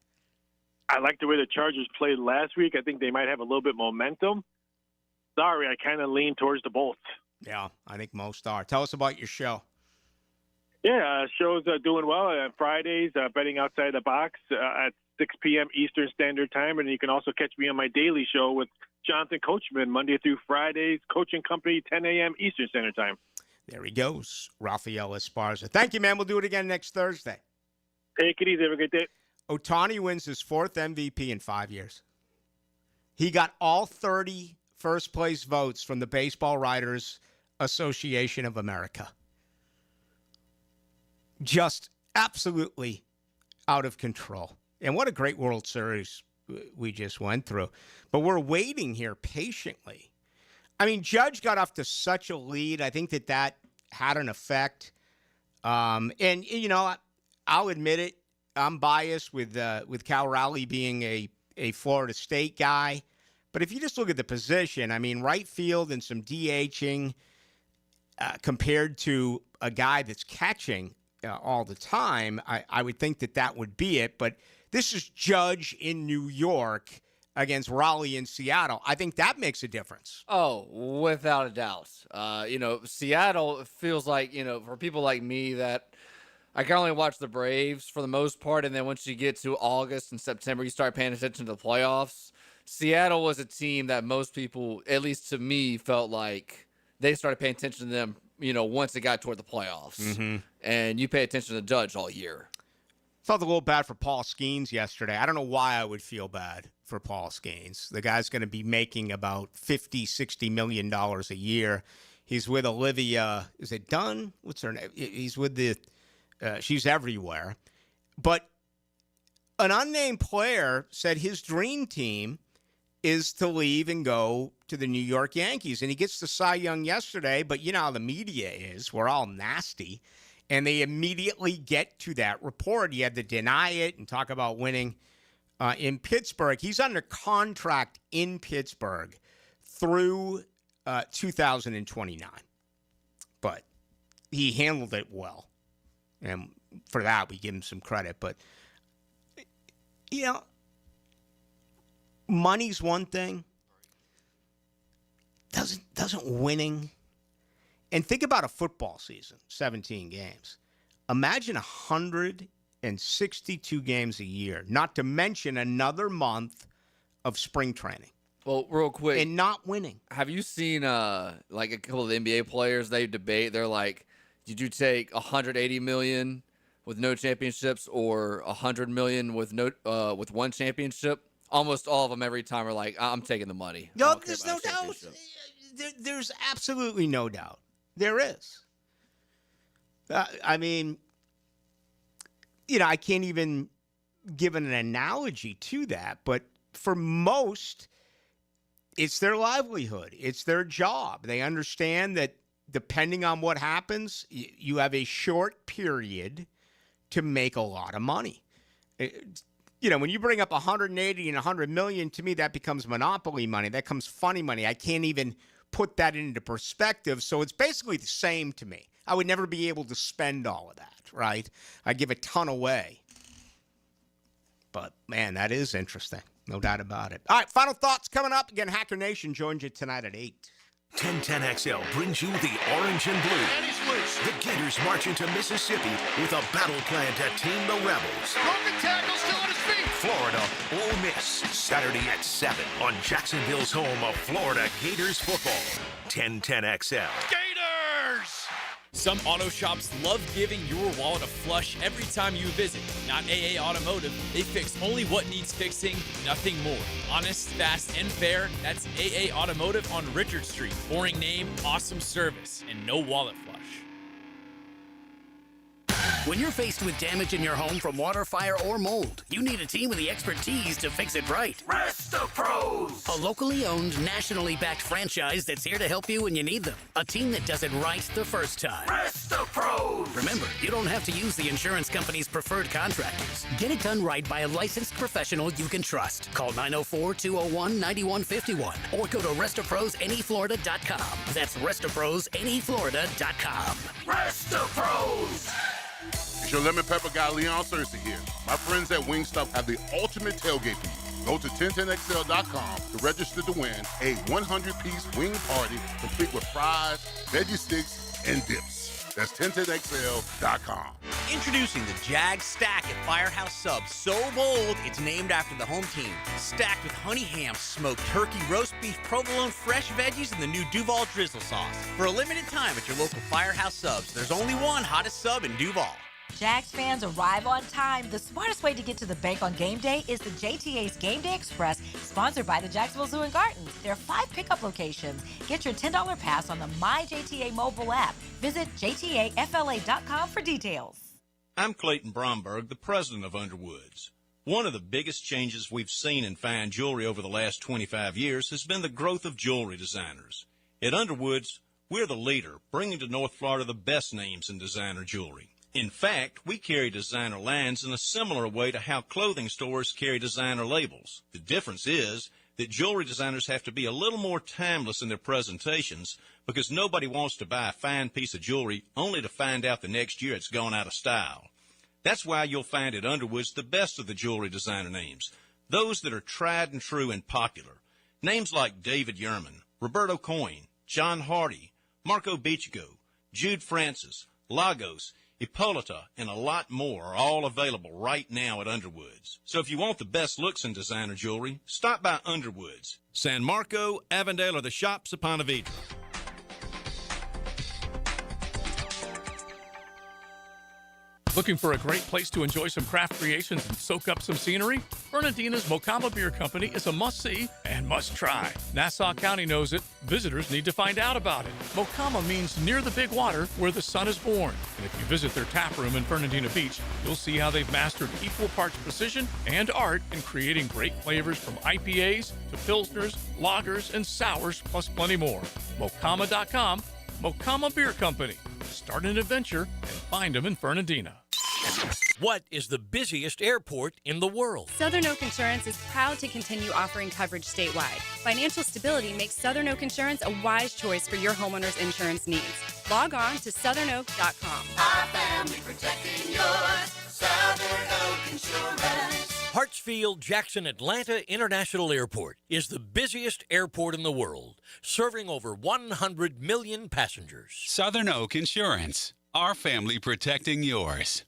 Speaker 9: I like the way the Chargers played last week. I think they might have a little bit momentum. Sorry, I kind of lean towards the Bolts.
Speaker 3: Yeah, I think most are. Tell us about your show.
Speaker 9: Yeah, show's doing well on Fridays, betting outside the box at 6 p.m. Eastern Standard Time. And you can also catch me on my daily show with Jonathan Coachman, Monday through Fridays, Coaching Company, 10 a.m. Eastern Standard Time.
Speaker 3: There he goes, Rafael Esparza. Thank you, man. We'll do it again next Thursday.
Speaker 9: Take it easy. Have a great day.
Speaker 3: Ohtani wins his 4th MVP in 5 years. He got all 30 first-place votes from the Baseball Writers Association of America. Just absolutely out of control. And what a great World Series we just went through. But we're waiting here patiently. I mean, Judge got off to such a lead. I think that had an effect. And, you know, I'll admit it. I'm biased with Cal Raleigh being a Florida State guy. But if you just look at the position, I mean, right field and some DHing compared to a guy that's catching all the time, I would think that would be it. But this is Judge in New York against Raleigh in Seattle. I think that makes a difference.
Speaker 4: Oh, without a doubt. Seattle feels like, for people like me that I can only watch the Braves for the most part, and then once you get to August and September, you start paying attention to the playoffs. Seattle was a team that most people, at least to me, felt like they started paying attention to them, once it got toward the playoffs.
Speaker 3: Mm-hmm.
Speaker 4: And you pay attention to Judge all year.
Speaker 3: Felt a little bad for Paul Skeens yesterday. I don't know why I would feel bad for Paul Skeens. The guy's going to be making about $50-60 million a year. He's with Olivia. Is it Dunn? What's her name? He's with she's everywhere. But an unnamed player said his dream team is to leave and go to the New York Yankees. And he gets the Cy Young yesterday, but you know how the media is. We're all nasty. And they immediately get to that report. He had to deny it and talk about winning in Pittsburgh. He's under contract in Pittsburgh through 2029. But he handled it well. And for that, we give him some credit. But, money's one thing. Doesn't winning. And think about a football season, 17 games. Imagine 162 games a year, not to mention another month of spring training.
Speaker 4: Well, real quick.
Speaker 3: And not winning.
Speaker 4: Have you seen like a couple of the NBA players, they debate, they're like, did you take $180 million with no championships or $100 million with with one championship? Almost all of them every time are like, I'm taking the money.
Speaker 3: No, there's no doubt. There's absolutely no doubt. There is. I mean, I can't even give an analogy to that, but for most, it's their livelihood. It's their job. They understand that depending on what happens, you have a short period to make a lot of money. When you bring up 180 and 100 million, to me, that becomes monopoly money. That becomes funny money. I can't even put that into perspective. So it's basically the same to me. I would never be able to spend all of that, right? I give a ton away. But, man, that is interesting. No doubt about it. All right, final thoughts coming up. Again, Hacker Nation joins you tonight at 8.
Speaker 2: 1010XL brings you the orange and blue.
Speaker 20: And he's loose.
Speaker 2: The Gators march into Mississippi with a battle plan to tame the Rebels.
Speaker 20: Broken tackle, still on his feet.
Speaker 2: Florida, Ole Miss, Saturday at 7 on Jacksonville's home of Florida Gators football. 1010XL.
Speaker 20: Gators!
Speaker 12: Some auto shops love giving your wallet a flush every time you visit. Not AA Automotive. They fix only what needs fixing, nothing more. Honest, fast, and fair. That's AA Automotive on Richard Street. Boring name, awesome service, and no wallet flush.
Speaker 1: When you're faced with damage in your home from water, fire, or mold, you need a team with the expertise to fix it right.
Speaker 2: Rest-A-Pros!
Speaker 1: A locally owned, nationally backed franchise that's here to help you when you need them. A team that does it right the first time.
Speaker 2: Rest-A-Pros!
Speaker 1: Remember, you don't have to use the insurance company's preferred contractors. Get it done right by a licensed professional you can trust. Call 904-201-9151 or go to restaprosanyflorida.com. That's restaprosanyflorida.com.
Speaker 2: Rest-A-Pros!
Speaker 15: It's your lemon pepper guy, Leon Cersei here. My friends at Wingstop have the ultimate tailgate for you. Go to 1010XL.com to register to win a 100-piece wing party complete with fries, veggie sticks, and dips. That's 1010XL.com.
Speaker 10: Introducing the Jag Stack at Firehouse Subs. So bold, it's named after the home team. Stacked with honey ham, smoked turkey, roast beef, provolone, fresh veggies, and the new Duval drizzle sauce. For a limited time at your local Firehouse Subs, there's only one hottest sub in Duval.
Speaker 11: Jags fans, arrive on time. The smartest way to get to the bank on game day is the JTA's Game Day Express, sponsored by the Jacksonville Zoo and Gardens. There are 5 pickup locations. Get your $10 pass on the MyJTA mobile app. Visit jtafla.com for details.
Speaker 22: I'm Clayton Bromberg, the president of Underwoods. One of the biggest changes we've seen in fine jewelry over the last 25 years has been the growth of jewelry designers. At Underwoods, we're the leader, bringing to North Florida the best names in designer jewelry. In fact, we carry designer lines in a similar way to how clothing stores carry designer labels. The difference is that jewelry designers have to be a little more timeless in their presentations because nobody wants to buy a fine piece of jewelry only to find out the next year it's gone out of style. That's why you'll find at Underwood's the best of the jewelry designer names, those that are tried and true and popular. Names like David Yerman, Roberto Coin, John Hardy, Marco Bichigo, Jude Francis, Lagos, Hippolyta, and a lot more are all available right now at Underwood's. So if you want the best looks in designer jewelry, stop by Underwood's. San Marco, Avondale, or the shops of Ponte Vedra.
Speaker 17: Looking for a great place to enjoy some craft creations and soak up some scenery? Fernandina's Mocama Beer Company is a must-see and must-try. Nassau County knows it. Visitors need to find out about it. Mocama means near the big water where the sun is born. And if you visit their tap room in Fernandina Beach, you'll see how they've mastered equal parts precision and art in creating great flavors from IPAs to Pilsners, lagers, and sours, plus plenty more. Mocama.com, Mocama Beer Company. Start an adventure and find them in Fernandina.
Speaker 13: What is the busiest airport in the world?
Speaker 14: Southern Oak Insurance is proud to continue offering coverage statewide. Financial stability makes Southern Oak Insurance a wise choice for your homeowner's insurance needs. Log on to southernoak.com.
Speaker 27: Our family protecting yours. Southern Oak Insurance.
Speaker 13: Hartsfield Jackson Atlanta International Airport is the busiest airport in the world, serving over 100 million passengers.
Speaker 16: Southern Oak Insurance. Our family protecting yours.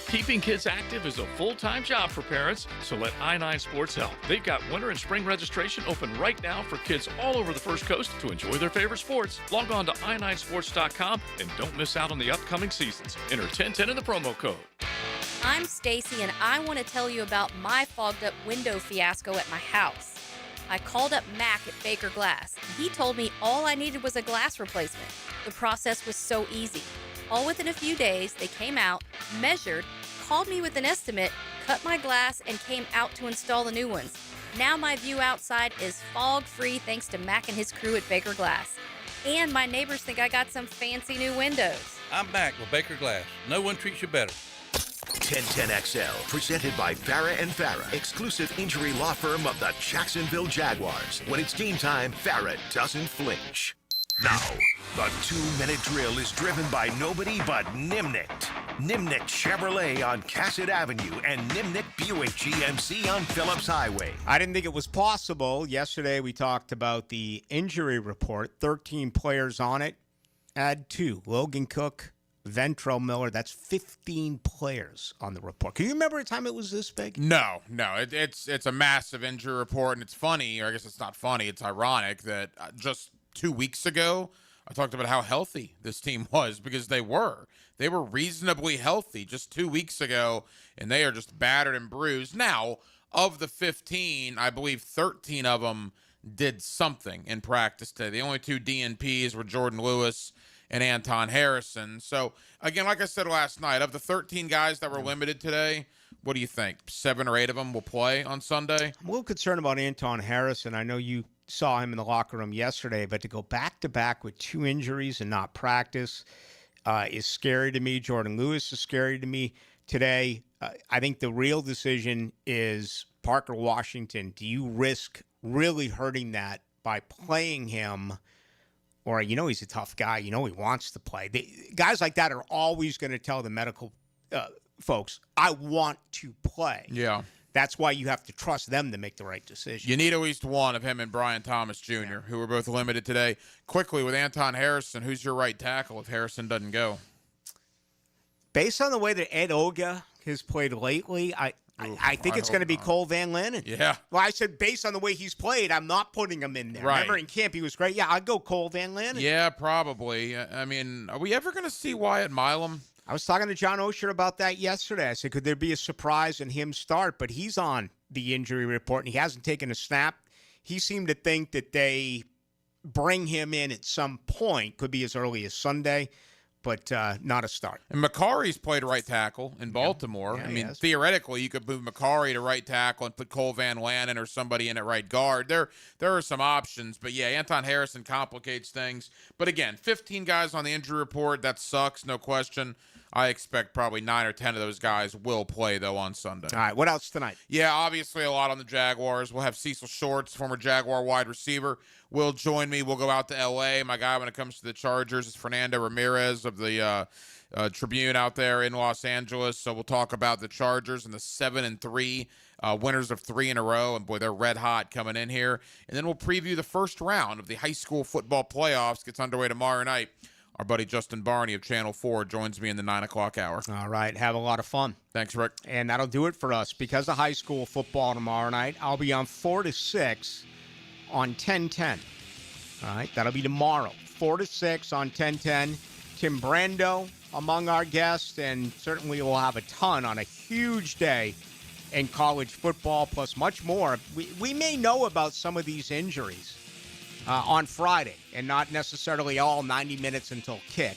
Speaker 17: Keeping kids active is a full-time job for parents, so let I-9 Sports help. They've got winter and spring registration open right now for kids all over the First Coast to enjoy their favorite sports. Log on to i9sports.com and don't miss out on the upcoming seasons. Enter 1010 in the promo code.
Speaker 18: I'm Stacy, and I want to tell you about my fogged-up window fiasco at my house. I called up Mac at Baker Glass, and he told me all I needed was a glass replacement. The process was so easy. All within a few days, they came out, measured, called me with an estimate, cut my glass, and came out to install the new ones. Now my view outside is fog-free thanks to Mac and his crew at Baker Glass. And my neighbors think I got some fancy new windows.
Speaker 23: I'm Mac with Baker Glass. No one treats you better.
Speaker 2: 1010XL, presented by Farah and Farah, exclusive injury law firm of the Jacksonville Jaguars. When it's game time, Farah doesn't flinch. Now, the 2-minute drill is driven by nobody but Nimnicht. Nimnicht Chevrolet on Cassett Avenue and Nimnicht Buick GMC on Phillips Highway.
Speaker 3: I didn't think it was possible. Yesterday we talked about the injury report. 13 players on it. Add 2. Logan Cook, Ventrell Miller. That's 15 players on the report. Can you remember a time it was this big?
Speaker 25: No. It's a massive injury report, and it's funny, or I guess it's not funny. It's ironic that just 2 weeks ago, I talked about how healthy this team was because they were. They were reasonably healthy just 2 weeks ago, and they are just battered and bruised. Now, of the 15, I believe 13 of them did something in practice today. The only 2 DNPs were Jordan Lewis and Anton Harrison. So, again, like I said last night, of the 13 guys that were limited today, what do you think? 7 or 8 of them will play on Sunday?
Speaker 3: I'm a little concerned about Anton Harrison. I know you saw him in the locker room yesterday, but to go back-to-back with 2 injuries and not practice is scary to me. Jordan Lewis is scary to me today. I think the real decision is Parker Washington. Do you risk really hurting that by playing him? Or, he's a tough guy. He wants to play. Guys like that are always going to tell the medical folks, I want to play.
Speaker 25: Yeah.
Speaker 3: That's why you have to trust them to make the right decision.
Speaker 25: You need at least one of him and Brian Thomas Jr., who were both limited today. Quickly, with Anton Harrison, who's your right tackle if Harrison doesn't go?
Speaker 3: Based on the way that Ed Oga has played lately, I think it's going to be Cole Van Lannon.
Speaker 25: Yeah.
Speaker 3: Well, I said based on the way he's played, I'm not putting him in there.
Speaker 25: Right.
Speaker 3: Remember in camp he was great. Yeah, I'd go Cole Van Lannon.
Speaker 25: Yeah, probably. I mean, are we ever going to see Wyatt Milam?
Speaker 3: I was talking to John Osher about that yesterday. I said, could there be a surprise and him start? But he's on the injury report, and he hasn't taken a snap. He seemed to think that they bring him in at some point. Could be as early as Sunday, but not a start.
Speaker 25: And McCarry's played right tackle in Baltimore.
Speaker 3: Yeah,
Speaker 25: I mean, theoretically, you could move McCarry to right tackle and put Cole Van Lannon or somebody in at right guard. There are some options, but yeah, Anton Harrison complicates things. But again, 15 guys on the injury report. That sucks, no question. I expect probably 9 or 10 of those guys will play, though, on Sunday.
Speaker 3: All right, what else tonight?
Speaker 25: Yeah, obviously a lot on the Jaguars. We'll have Cecil Shorts, former Jaguar wide receiver, will join me. We'll go out to L.A. My guy when it comes to the Chargers is Fernando Ramirez of the Tribune out there in Los Angeles. So we'll talk about the Chargers and the 7-3 winners of 3 in a row. And, boy, they're red hot coming in here. And then we'll preview the first round of the high school football playoffs. Gets underway tomorrow night. Our buddy Justin Barney of Channel 4 joins me in the 9 o'clock hour.
Speaker 3: All right. Have a lot of fun.
Speaker 25: Thanks, Rick.
Speaker 3: And that'll do it for us. Because of high school football tomorrow night, I'll be on 4 to 6 on 1010. All right. That'll be tomorrow. 4 to 6 on 1010. Tim Brando among our guests. And certainly we'll have a ton on a huge day in college football, plus much more. We may know about some of these injuries on Friday, and not necessarily all 90 minutes until kick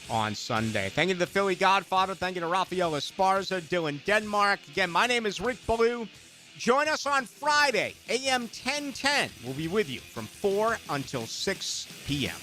Speaker 3: on Sunday. Thank you to the Philly Godfather. Thank you to Rafael Esparza, Dylan Denmark. Again, my name is Rick Ballou. Join us on Friday, AM 1010. We'll be with you from 4 until 6 p.m.